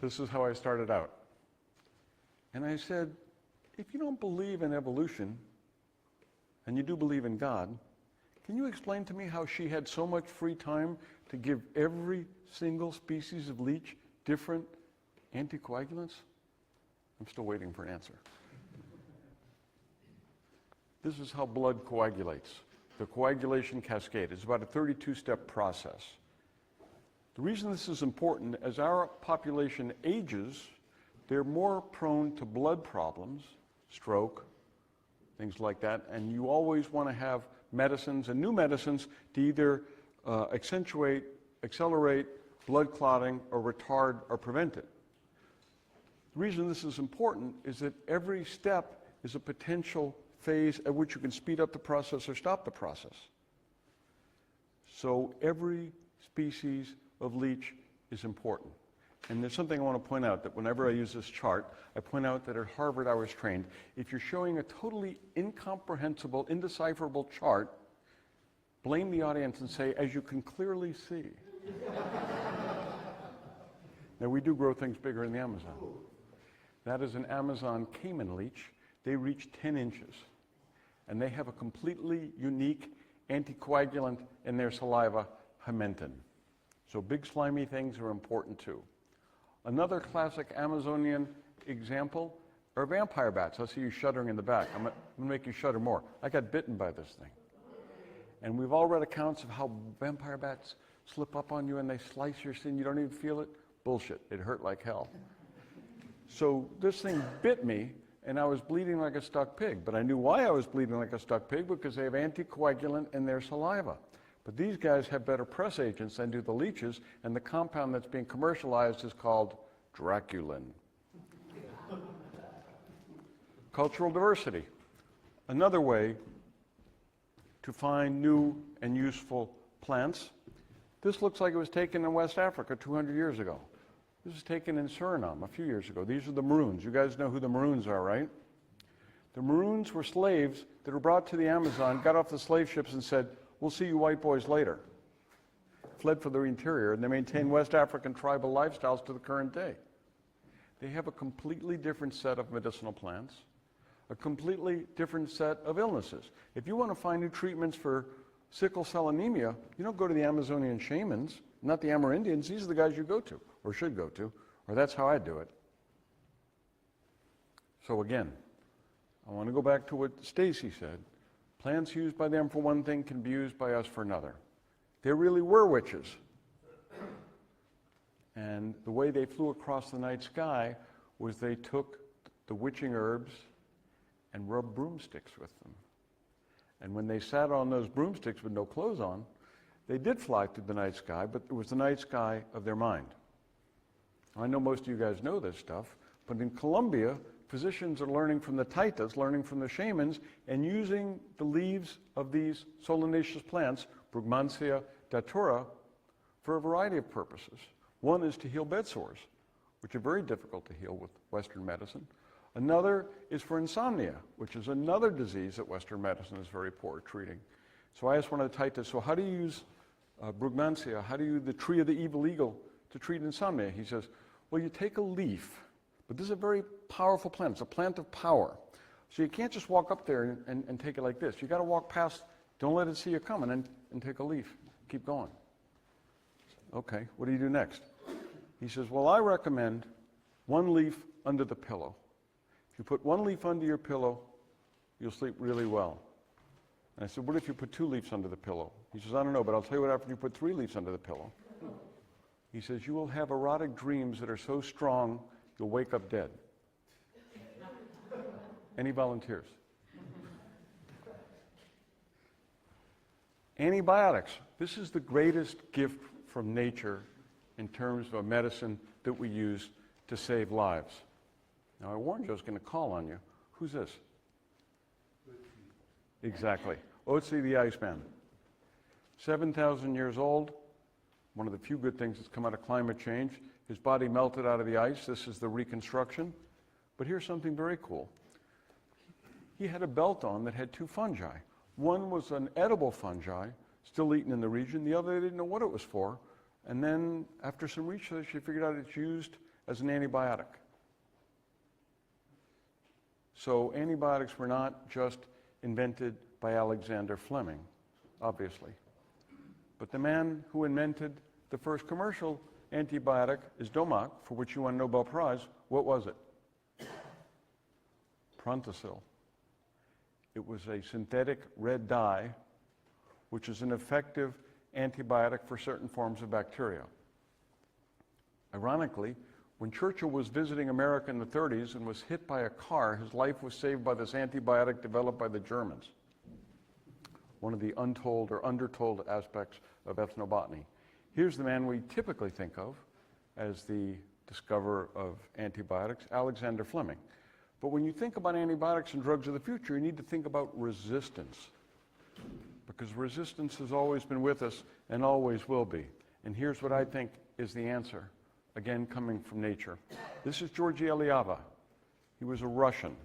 This is how I started out. And I said, if you don't believe in evolution, and you do believe in God, can you explain to me how she had so much free time to give every single species of leech different anticoagulants? I'm still waiting for an answer. This is how blood coagulates. The coagulation cascade is about a 32-step process. The reason this is important, as our population ages, they're more prone to blood problems, stroke, things like that, and you always want to have medicines and new medicines to either accentuate, accelerate blood clotting, or retard or prevent it. The reason this is important is that every step is a potential phase at which you can speed up the process or stop the process. So every species of leech is important. And there's something I want to point out, that whenever I use this chart, I point out that at Harvard I was trained. If you're showing a totally incomprehensible, indecipherable chart, blame the audience and say, as you can clearly see. Now, we do grow things bigger in the Amazon. That is an Amazon caiman leech. They reach 10 inches. And they have a completely unique anticoagulant in their saliva, Hymentin. So big slimy things are important too. Another classic Amazonian example are vampire bats. I see you shuddering in the back. I'm going to make you shudder more. I got bitten by this thing. And we've all read accounts of how vampire bats slip up on you and they slice your skin. You don't even feel it. Bullshit. It hurt like hell. So this thing bit me, and I was bleeding like a stuck pig. But I knew why I was bleeding like a stuck pig, because they have anticoagulant in their saliva. But these guys have better press agents than do the leeches, and the compound that's being commercialized is called Draculin. Cultural diversity. Another way to find new and useful plants. This looks like it was taken in West Africa 200 years ago. This was taken in Suriname a few years ago. These are the Maroons. You guys know who the Maroons are, right? The Maroons were slaves that were brought to the Amazon, got off the slave ships and said, "We'll see you white boys later." Fled for the interior, and they maintain West African tribal lifestyles to the current day. They have a completely different set of medicinal plants, a completely different set of illnesses. If you want to find new treatments for sickle cell anemia, you don't go to the Amazonian shamans, not the Amerindians. These are the guys you go to, or should go to, or that's how I do it. So again, I want to go back to what Stacy said. Plants used by them for one thing can be used by us for another. There really were witches. And the way they flew across the night sky was they took the witching herbs and rubbed broomsticks with them. And when they sat on those broomsticks with no clothes on, they did fly through the night sky, but it was the night sky of their mind. I know most of you guys know this stuff, but in Colombia, physicians are learning from the Taitas, learning from the shamans, and using the leaves of these solanaceous plants, Brugmansia datura, for a variety of purposes. One is to heal bed sores, which are very difficult to heal with Western medicine. Another is for insomnia, which is another disease that Western medicine is very poor at treating. So I asked one of the Taitas, so how do you use Brugmansia, how do you use the tree of the evil eagle to treat insomnia? He says, well, you take a leaf, but this is a very powerful plant. It's a plant of power. So you can't just walk up there and take it like this. You got to walk past, don't let it see you coming, and take a leaf. Keep going. Okay, what do you do next? He says, well, I recommend one leaf under the pillow. If you put one leaf under your pillow, you'll sleep really well. And I said, what if you put two leaves under the pillow? He says, I don't know, but I'll tell you what happens if you put three leaves under the pillow. He says, you will have erotic dreams that are so strong, you'll wake up dead. Any volunteers? Antibiotics. This is the greatest gift from nature in terms of a medicine that we use to save lives. Now, I warned you I was going to call on you. Who's this? Exactly. Otzi the Iceman. 7,000 years old, one of the few good things that's come out of climate change. His body melted out of the ice. This is the reconstruction. But here's something very cool. He had a belt on that had two fungi. One was an edible fungi, still eaten in the region. The other, they didn't know what it was for. And then, after some research, they figured out it's used as an antibiotic. So antibiotics were not just invented by Alexander Fleming, obviously. But the man who invented the first commercial antibiotic is Domac, for which he won a Nobel Prize. What was it? Prontosil. It was a synthetic red dye, which is an effective antibiotic for certain forms of bacteria. Ironically, when Churchill was visiting America in the 30s and was hit by a car, his life was saved by this antibiotic developed by the Germans. One of the untold or undertold aspects of ethnobotany. Here's the man we typically think of as the discoverer of antibiotics, Alexander Fleming. But when you think about antibiotics and drugs of the future, you need to think about resistance. Because resistance has always been with us and always will be. And here's what I think is the answer, again coming from nature. This is Georgy Eliava. He was a Russian.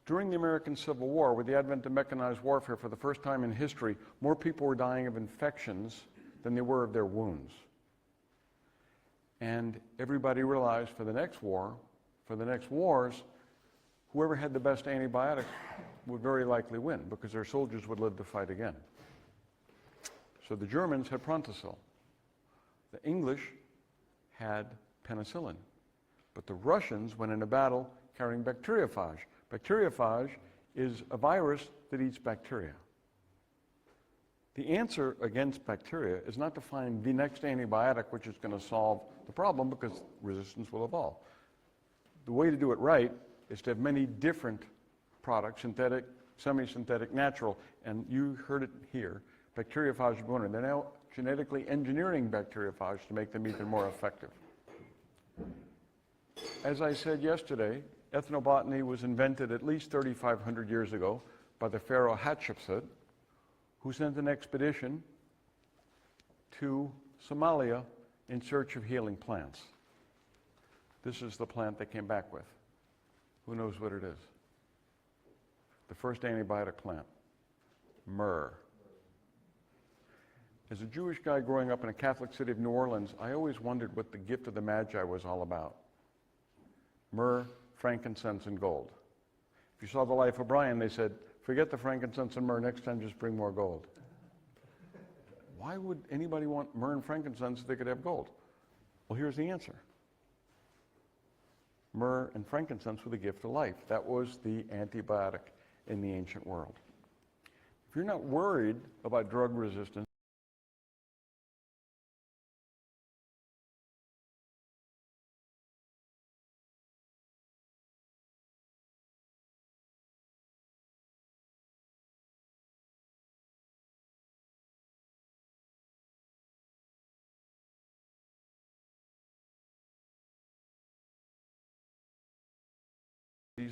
During the American Civil War, with the advent of mechanized warfare for the first time in history, more people were dying of infections than they were of their wounds. And everybody realized for the next war, for the next wars, whoever had the best antibiotic would very likely win because their soldiers would live to fight again. So the Germans had Prontosil. The English had penicillin. But the Russians went into battle carrying bacteriophage. Bacteriophage is a virus that eats bacteria. The answer against bacteria is not to find the next antibiotic which is going to solve the problem because resistance will evolve. The way to do it right is to have many different products, synthetic, semi-synthetic, natural, and you heard it here, bacteriophage is one. They're now genetically engineering bacteriophage to make them even more effective. As I said yesterday, ethnobotany was invented at least 3,500 years ago by the pharaoh Hatshepsut, who sent an expedition to Somalia in search of healing plants. This is the plant they came back with. Who knows what it is? The first antibiotic plant, myrrh. As a Jewish guy growing up in a Catholic city of New Orleans, I always wondered what the gift of the Magi was all about. Myrrh, frankincense, and gold. If you saw the life of Brian, they said, forget the frankincense and myrrh, next time just bring more gold. Why would anybody want myrrh and frankincense if they could have gold? Well, here's the answer. Myrrh and frankincense were the gift of life. That was the antibiotic in the ancient world. If you're not worried about drug resistance,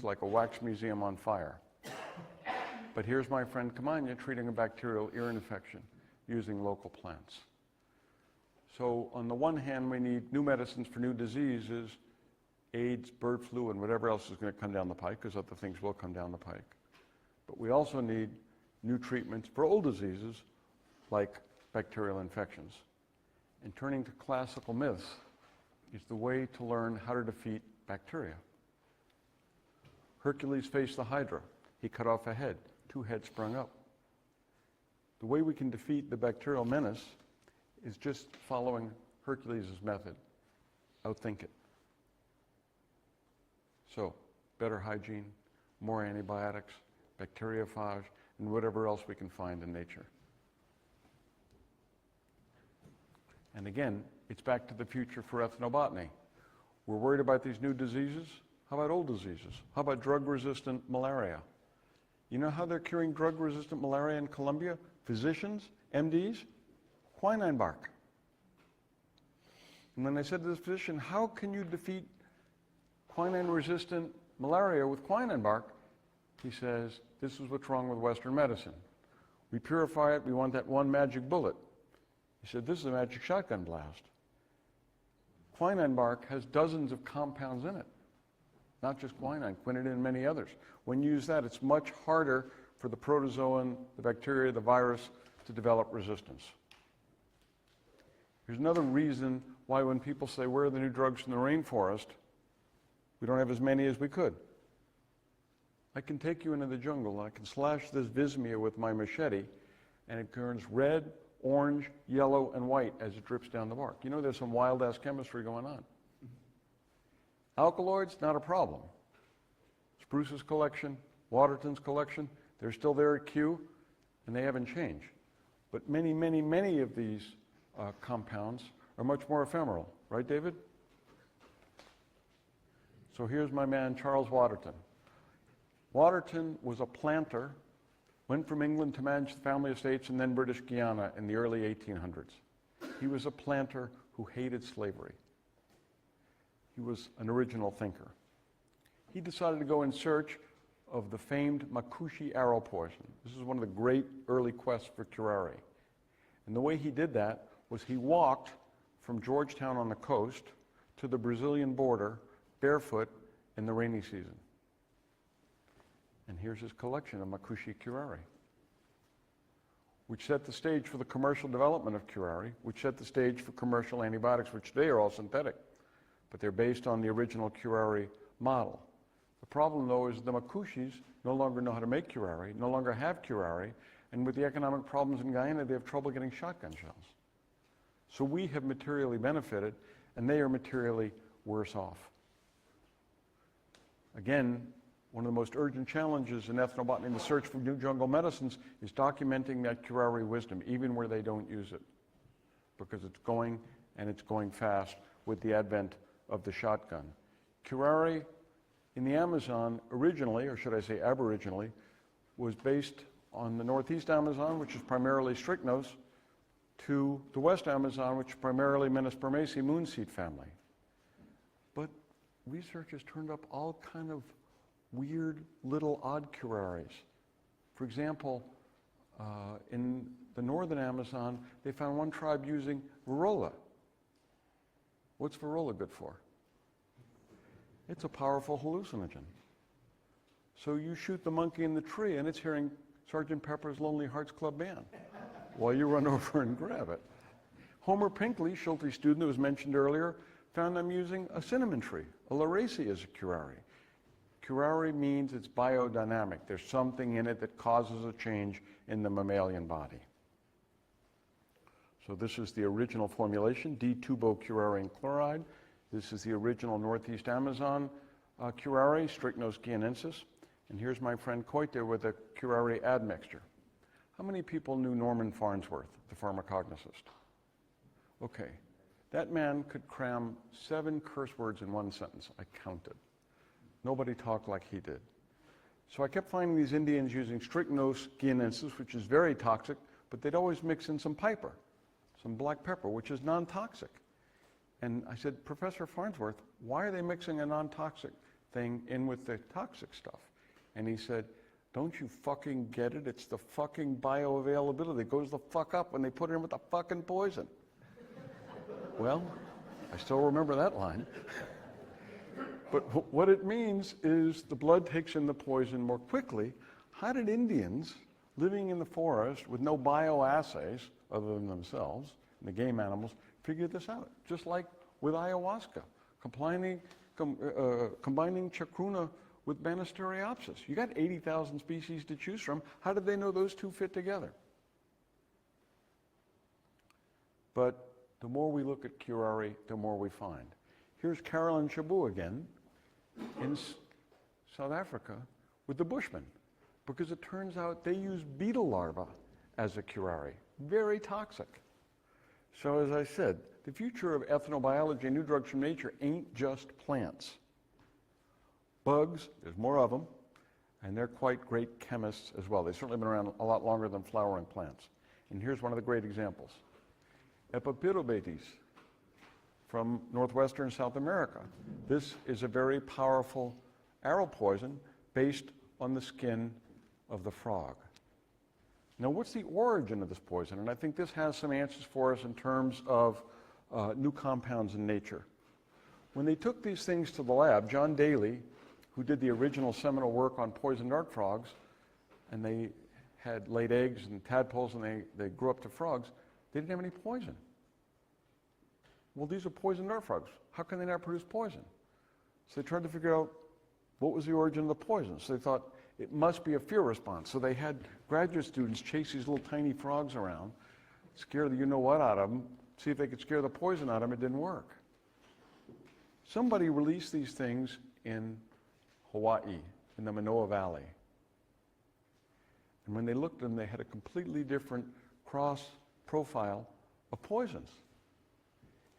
like a wax museum on fire. But here's my friend Kamanya treating a bacterial ear infection using local plants. So on the one hand, we need new medicines for new diseases, AIDS, bird flu, and whatever else is going to come down the pike, because other things will come down the pike. But we also need new treatments for old diseases like bacterial infections. And turning to classical myths is the way to learn how to defeat bacteria. Hercules faced the Hydra. He cut off a head. 2 heads sprung up. The way we can defeat the bacterial menace is just following Hercules' method. Outthink it. So, better hygiene, more antibiotics, bacteriophage, and whatever else we can find in nature. And again, it's back to the future for ethnobotany. We're worried about these new diseases. How about old diseases? How about drug-resistant malaria? You know how they're curing drug-resistant malaria in Colombia? Physicians, MDs, quinine bark. And when I said to this physician, how can you defeat quinine-resistant malaria with quinine bark? He says, this is what's wrong with Western medicine. We purify it, we want that one magic bullet. He said, this is a magic shotgun blast. Quinine bark has dozens of compounds in it. Not just quinine, quinidine, and many others. When you use that, it's much harder for the protozoan, the bacteria, the virus to develop resistance. Here's another reason why when people say, where are the new drugs from the rainforest, we don't have as many as we could. I can take you into the jungle, I can slash this vismia with my machete, and it turns red, orange, yellow, and white as it drips down the bark. You know, there's some wild-ass chemistry going on. Alkaloids, not a problem. Spruce's collection, Waterton's collection, they're still there at Kew, and they haven't changed. But many, many, many of these compounds are much more ephemeral. Right, David? So here's my man, Charles Waterton. Waterton was a planter, went from England to manage the family estates and then British Guiana in the early 1800s. He was a planter who hated slavery. He was an original thinker. He decided to go in search of the famed Makushi arrow poison. This is one of the great early quests for curare. And the way he did that was he walked from Georgetown on the coast to the Brazilian border barefoot in the rainy season. And here's his collection of Makushi curare, which set the stage for the commercial development of curare, which set the stage for commercial antibiotics, which today are all synthetic, but they're based on the original curare model. The problem, though, is the Makushis no longer know how to make curare, no longer have curare, and with the economic problems in Guyana, they have trouble getting shotgun shells. So we have materially benefited, and they are materially worse off. Again, one of the most urgent challenges in ethnobotany in the search for new jungle medicines is documenting that curare wisdom, even where they don't use it, because it's going, and it's going fast with the advent of the shotgun. Curare in the Amazon originally, or should I say aboriginally, was based on the northeast Amazon, which is primarily strychnos, to the west Amazon, which is primarily Menispermaceae moonseed family. But researchers turned up all kind of weird little odd curares. For example, in the northern Amazon, they found one tribe using Varrola. What's Varrola good for? It's a powerful hallucinogen. So you shoot the monkey in the tree and it's hearing Sgt. Pepper's Lonely Hearts Club Band while you run over and grab it. Homer Pinkley, Schulte student who was mentioned earlier, found them using a cinnamon tree, a Laraceae, as a curare. Curare means it's biodynamic. There's something in it that causes a change in the mammalian body. So this is the original formulation, D-tubocurarine chloride. This is the original Northeast Amazon curare, Strychnos guianensis. And here's my friend Coite with a curare admixture. How many people knew Norman Farnsworth, the pharmacognosist? Okay, that man could cram 7 curse words in one sentence. I counted. Nobody talked like he did. So I kept finding these Indians using Strychnos guianensis, which is very toxic, but they'd always mix in some piper, some black pepper, which is non-toxic. And I said, Professor Farnsworth, why are they mixing a non-toxic thing in with the toxic stuff? And he said, don't you fucking get it? It's the fucking bioavailability. It goes the fuck up when they put it in with the fucking poison. Well, I still remember that line. But what it means is the blood takes in the poison more quickly. How did Indians living in the forest with no bioassays other than themselves, and the game animals, figure this out? Just like with ayahuasca, combining chacruna with Banisteriopsis. You got 80,000 species to choose from. How did they know those two fit together? But the more we look at curare, the more we find. Here's Carolyn Chabot again in South Africa with the Bushmen, because it turns out they use beetle larvae as a curare. Very toxic. So as I said, the future of ethnobiology and new drugs from nature ain't just plants. Bugs, there's more of them, and they're quite great chemists as well. They've certainly been around a lot longer than flowering plants. And here's one of the great examples. Epiphytobates from northwestern South America. This is a very powerful arrow poison based on the skin of the frog. Now, what's the origin of this poison? And I think this has some answers for us in terms of new compounds in nature. When they took these things to the lab, John Daly, who did the original seminal work on poison dart frogs, and they had laid eggs and tadpoles and they grew up to frogs, they didn't have any poison. Well, these are poison dart frogs. How can they not produce poison? So they tried to figure out what was the origin of the poison. So they thought it must be a fear response. So they had graduate students chase these little tiny frogs around, scare the you-know-what out of them, see if they could scare the poison out of them. It didn't work. Somebody released these things in Hawaii, in the Manoa Valley. And when they looked at them, they had a completely different cross profile of poisons.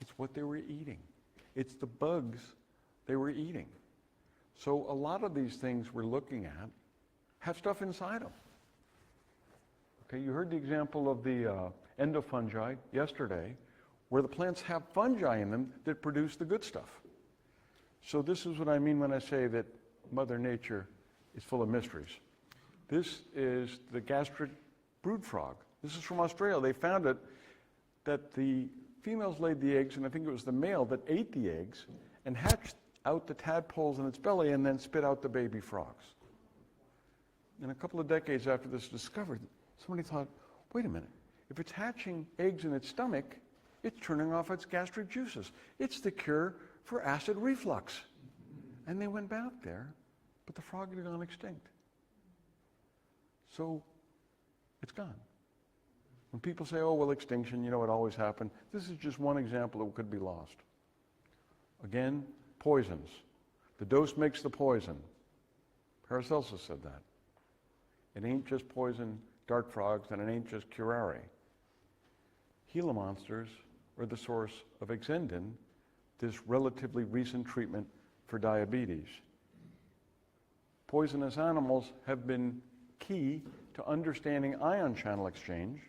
It's what they were eating. It's the bugs they were eating. So a lot of these things we're looking at have stuff inside them. Okay, you heard the example of the endofungi yesterday, where the plants have fungi in them that produce the good stuff. So this is what I mean when I say that Mother Nature is full of mysteries. This is the gastric brood frog. This is from Australia. They found it that the females laid the eggs, and I think it was the male that ate the eggs and hatched out the tadpoles in its belly and then spit out the baby frogs. And a couple of decades after this was discovered, somebody thought, wait a minute, if it's hatching eggs in its stomach, it's turning off its gastric juices. It's the cure for acid reflux. And they went back there, but the frog had gone extinct. So it's gone. When people say, oh, well, extinction, you know, it always happened. This is just one example that could be lost. Again, poisons. The dose makes the poison. Paracelsus said that. It ain't just poison dart frogs, and it ain't just curare. Gila monsters are the source of Exendin, this relatively recent treatment for diabetes. Poisonous animals have been key to understanding ion channel exchange,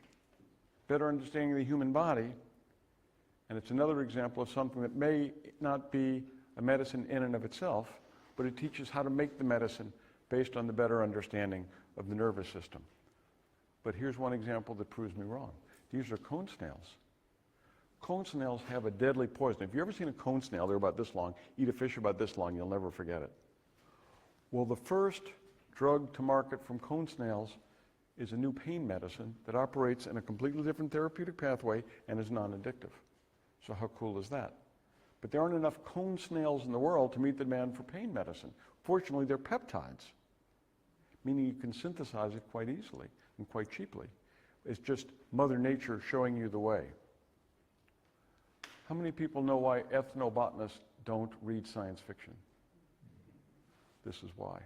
better understanding the human body, and it's another example of something that may not be a medicine in and of itself, but it teaches how to make the medicine based on the better understanding of the nervous system. But here's one example that proves me wrong. These are cone snails. Cone snails have a deadly poison. If you've ever seen a cone snail, they're about this long, eat a fish about this long, you'll never forget it. Well, the first drug to market from cone snails is a new pain medicine that operates in a completely different therapeutic pathway and is non-addictive. So how cool is that? But there aren't enough cone snails in the world to meet the demand for pain medicine. Fortunately, they're peptides, meaning you can synthesize it quite easily and quite cheaply. It's just Mother Nature showing you the way. How many people know why ethnobotanists don't read science fiction? This is why.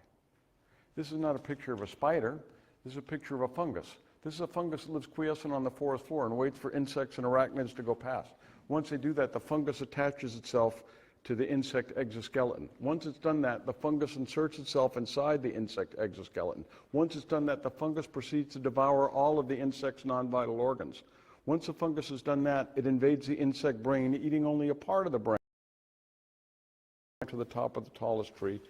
This is not a picture of a spider. This is a picture of a fungus. This is a fungus that lives quiescent on the forest floor and waits for insects and arachnids to go past. Once they do that, the fungus attaches itself to the insect exoskeleton. Once it's done that, the fungus inserts itself inside the insect exoskeleton. Once it's done that, the fungus proceeds to devour all of the insect's non-vital organs. Once the fungus has done that, it invades the insect brain, eating only a part of the brain to the top of the tallest tree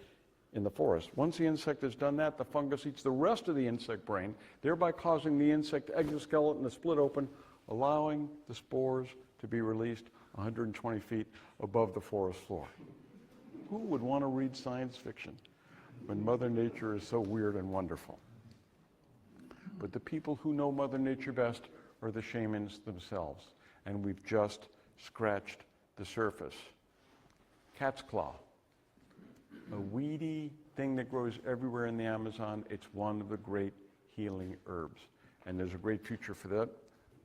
in the forest. Once the insect has done that, the fungus eats the rest of the insect brain, thereby causing the insect exoskeleton to split open, allowing the spores to be released 120 feet above the forest floor. Who would want to read science fiction when Mother Nature is so weird and wonderful? But the people who know Mother Nature best are the shamans themselves, and we've just scratched the surface. Cat's claw, a weedy thing that grows everywhere in the Amazon. It's one of the great healing herbs, and there's a great future for that.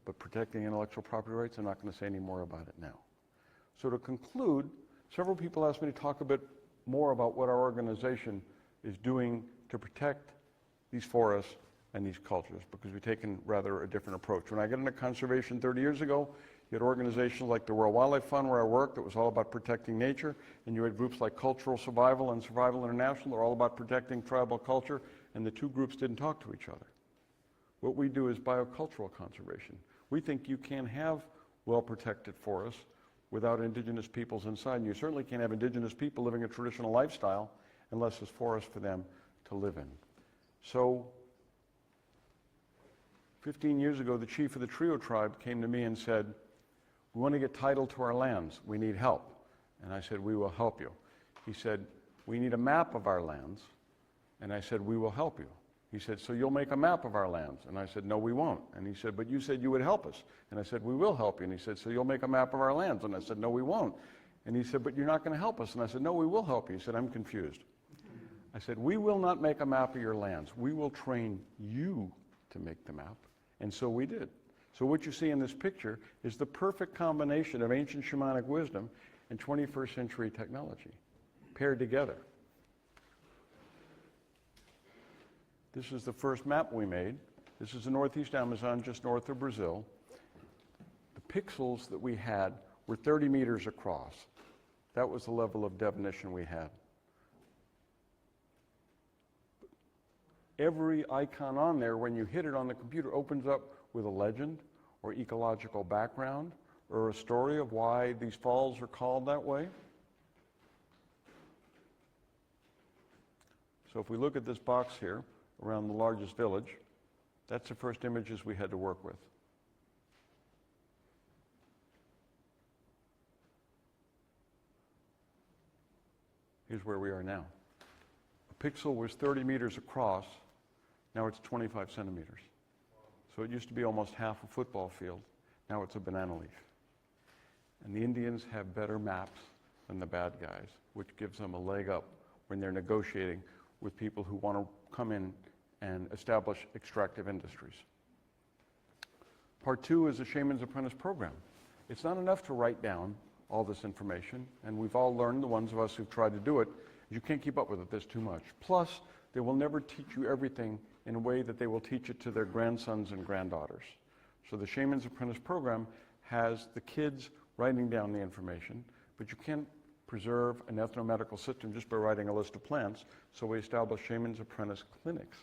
But protecting intellectual property rights, I'm not going to say any more about it now. So to conclude, several people asked me to talk a bit more about what our organization is doing to protect these forests and these cultures, because we've taken rather a different approach. When I got into conservation 30 years ago, you had organizations like the World Wildlife Fund, where I worked, that was all about protecting nature, and you had groups like Cultural Survival and Survival International, that were all about protecting tribal culture, and the two groups didn't talk to each other. What we do is biocultural conservation. We think you can have well-protected forests without indigenous peoples inside, and you certainly can't have indigenous people living a traditional lifestyle unless there's forests for them to live in. So 15 years ago, the chief of the Trio tribe came to me and said, we want to get title to our lands. We need help. And I said, we will help you. He said, we need a map of our lands. And I said, we will help you. He said, so you'll make a map of our lands? And I said, no, we won't. And he said, but you said you would help us. And I said, we will help you. And he said, so you'll make a map of our lands? And I said, no, we won't. And he said, but you're not going to help us. And I said, no, we will help you. He said, I'm confused. I said, we will not make a map of your lands. We will train you to make the map. And so we did. So what you see in this picture is the perfect combination of ancient shamanic wisdom and 21st century technology paired together. This is the first map we made. This is the Northeast Amazon, just north of Brazil. The pixels that we had were 30 meters across. That was the level of definition we had. Every icon on there, when you hit it on the computer, opens up with a legend or ecological background or a story of why these falls are called that way. So if we look at this box here around the largest village, that's the first images we had to work with. Here's where we are now. A pixel was 30 meters across. Now it's 25 centimeters. So it used to be almost half a football field. Now it's a banana leaf. And the Indians have better maps than the bad guys, which gives them a leg up when they're negotiating with people who want to come in and establish extractive industries. Part 2 is a Shaman's Apprentice program. It's not enough to write down all this information, and we've all learned, the ones of us who've tried to do it, you can't keep up with it, there's too much. Plus, they will never teach you everything in a way that they will teach it to their grandsons and granddaughters. So the Shaman's Apprentice program has the kids writing down the information, but you can't preserve an ethnomedical system just by writing a list of plants, so we established Shaman's Apprentice clinics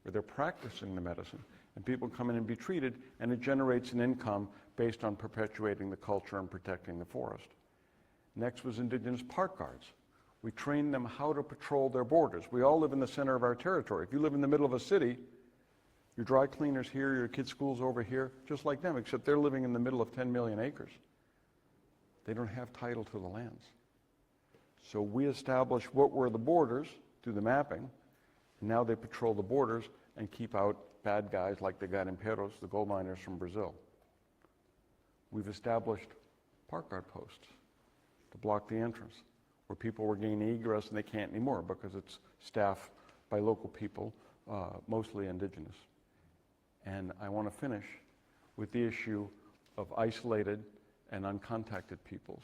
where they're practicing the medicine, and people come in and be treated, and it generates an income based on perpetuating the culture and protecting the forest. Next was indigenous park guards. We trained them how to patrol their borders. We all live in the center of our territory. If you live in the middle of a city, your dry cleaner's here, your kids' school's over here, just like them, except they're living in the middle of 10 million acres. They don't have title to the lands. So we established what were the borders through the mapping, and now they patrol the borders and keep out bad guys like the garimpeiros, the gold miners from Brazil. We've established park guard posts to block the entrance, where people were gaining egress and they can't anymore because it's staffed by local people, mostly indigenous. And I want to finish with the issue of isolated and uncontacted peoples.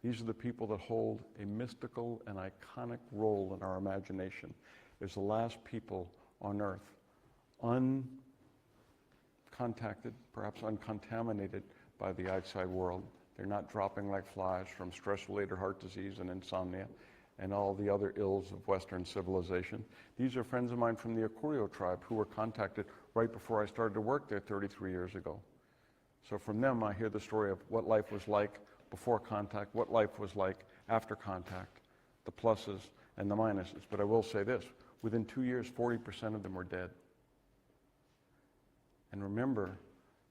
These are the people that hold a mystical and iconic role in our imagination. They're the last people on Earth, uncontacted, perhaps uncontaminated by the outside world. They're not dropping like flies from stress-related heart disease and insomnia and all the other ills of Western civilization. These are friends of mine from the Akurio tribe who were contacted right before I started to work there 33 years ago. So from them, I hear the story of what life was like before contact, what life was like after contact, the pluses and the minuses. But I will say this, within 2 years, 40% of them were dead. And remember,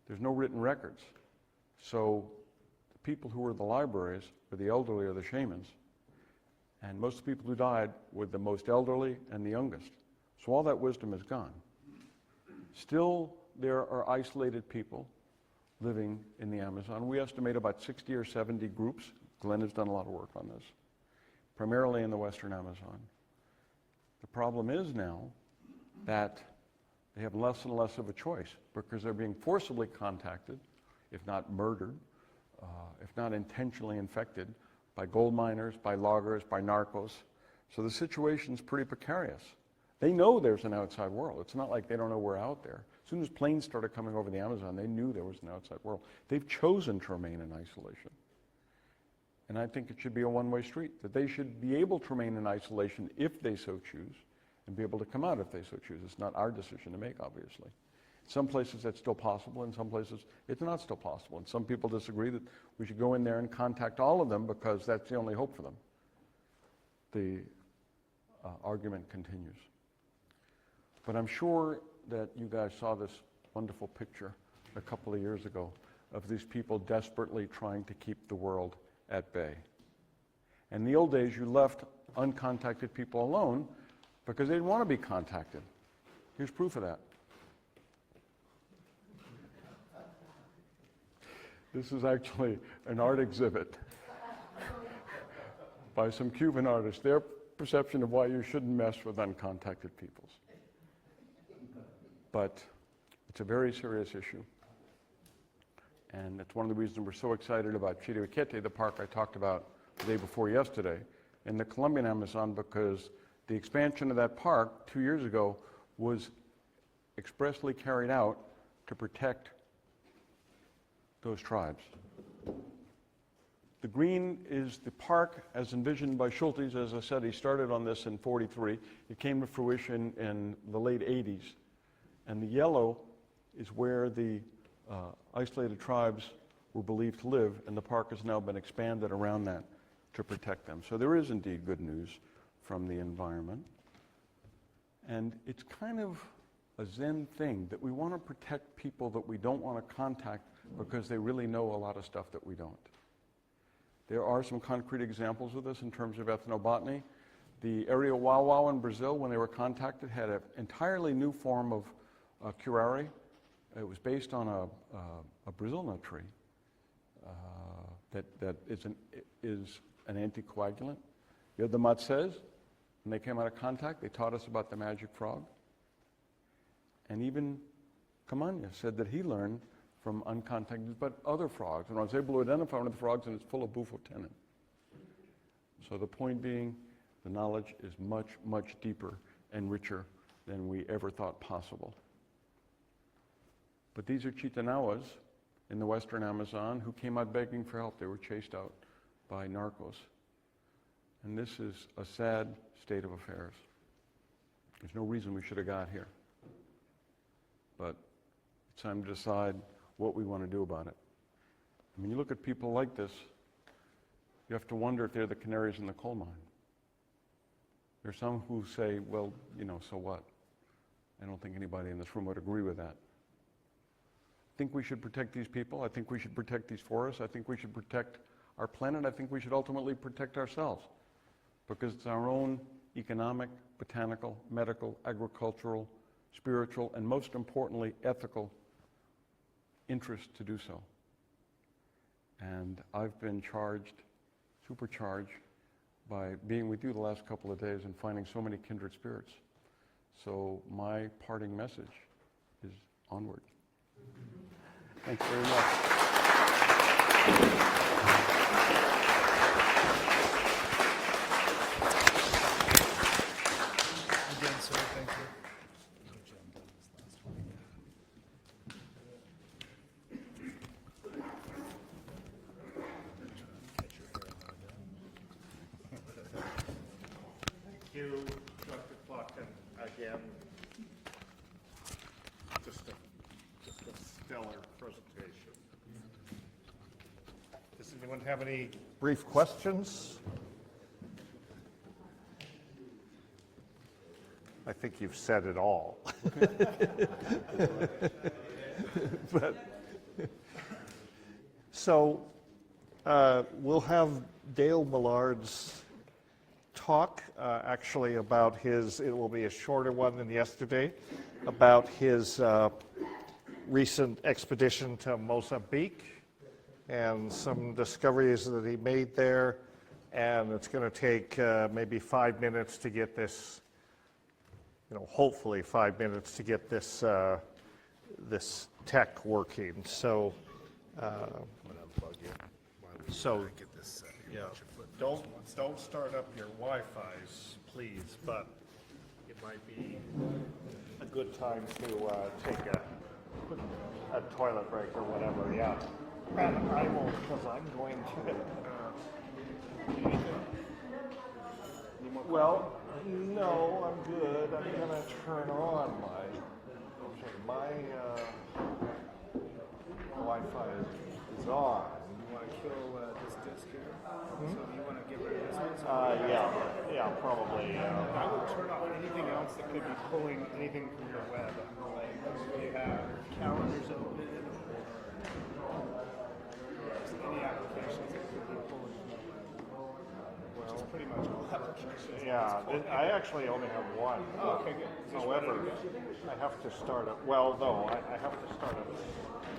there's no written records. So the people who were in the libraries were the elderly or the shamans. And most of the people who died were the most elderly and the youngest. So all that wisdom is gone. Still, there are isolated people living in the Amazon. We estimate about 60 or 70 groups. Glenn has done a lot of work on this, primarily in the Western Amazon. The problem is now that they have less and less of a choice because they're being forcibly contacted, if not murdered, if not intentionally infected, by gold miners, by loggers, by narcos. So the situation's pretty precarious. They know there's an outside world. It's not like they don't know we're out there. As soon as planes started coming over the Amazon, they knew there was an outside world. They've chosen to remain in isolation. And I think it should be a one-way street, that they should be able to remain in isolation if they so choose, and be able to come out if they so choose. It's not our decision to make, obviously. In some places that's still possible, in some places it's not still possible. And some people disagree that we should go in there and contact all of them because that's the only hope for them. The argument continues. But I'm sure that you guys saw this wonderful picture a couple of years ago of these people desperately trying to keep the world at bay. In the old days, you left uncontacted people alone because they didn't want to be contacted. Here's proof of that. This is actually an art exhibit by some Cuban artists. Their perception of why you shouldn't mess with uncontacted peoples. But it's a very serious issue. And it's one of the reasons we're so excited about Chiribiquete, the park I talked about the day before yesterday, in the Colombian Amazon, because the expansion of that park 2 years ago was expressly carried out to protect those tribes. The green is the park as envisioned by Schultes. As I said, he started on this in '43. It came to fruition in the late '80s. And the yellow is where the isolated tribes were believed to live, and the park has now been expanded around that to protect them. So there is indeed good news from the environment. And it's kind of a Zen thing that we want to protect people that we don't want to contact because they really know a lot of stuff that we don't. There are some concrete examples of this in terms of ethnobotany. The aerial wow in Brazil, when they were contacted, had an entirely new form of curare. It was based on a Brazil nut tree that is an anticoagulant. You had the Matses, when they came out of contact, they taught us about the magic frog. And even Camania said that he learned from uncontacted, but other frogs. And I was able to identify one of the frogs, and it's full of bufotenin. So the point being, the knowledge is much, much deeper and richer than we ever thought possible. But these are Chitanawas in the western Amazon who came out begging for help. They were chased out by narcos. And this is a sad state of affairs. There's no reason we should have got here. But it's time to decide what we want to do about it. When you look at people like this, you have to wonder if they're the canaries in the coal mine. There's some who say, well, you know, so what? I don't think anybody in this room would agree with that. I think we should protect these people. I think we should protect these forests. I think we should protect our planet. I think we should ultimately protect ourselves, because it's our own economic, botanical, medical, agricultural, spiritual, and most importantly, ethical interest to do so. And I've been supercharged by being with you the last couple of days and finding so many kindred spirits. So my parting message is onward. Thanks very much. Again, sir, thank you. Thank you, Dr. Clark, and again, just a stellar presentation. Does anyone have any brief questions? I think you've said it all. So we'll have Dale Millard's talk actually about his, it will be a shorter one than yesterday, about his recent expedition to Mozambique and some discoveries that he made there. And it's going to take maybe 5 minutes to get this, hopefully 5 minutes to get this this tech working. So, don't start up your Wi-Fi's, please. But it might be a good time to take a toilet break or whatever. Yeah, and I will, because I'm going to. Well, no, I'm good. I'm going to turn on my Wi-Fi is on. You want to kill this disk here? So you want to get rid of this one? Yeah, probably. I would turn off any anything else that could be pulling anything from the web? Like, do you have calendars open, or just any applications that could be pulling from the web? Which is pretty much all applications. Yeah, I actually only have one. Oh, okay, good. However, I have to start it. Well, no, I have to start it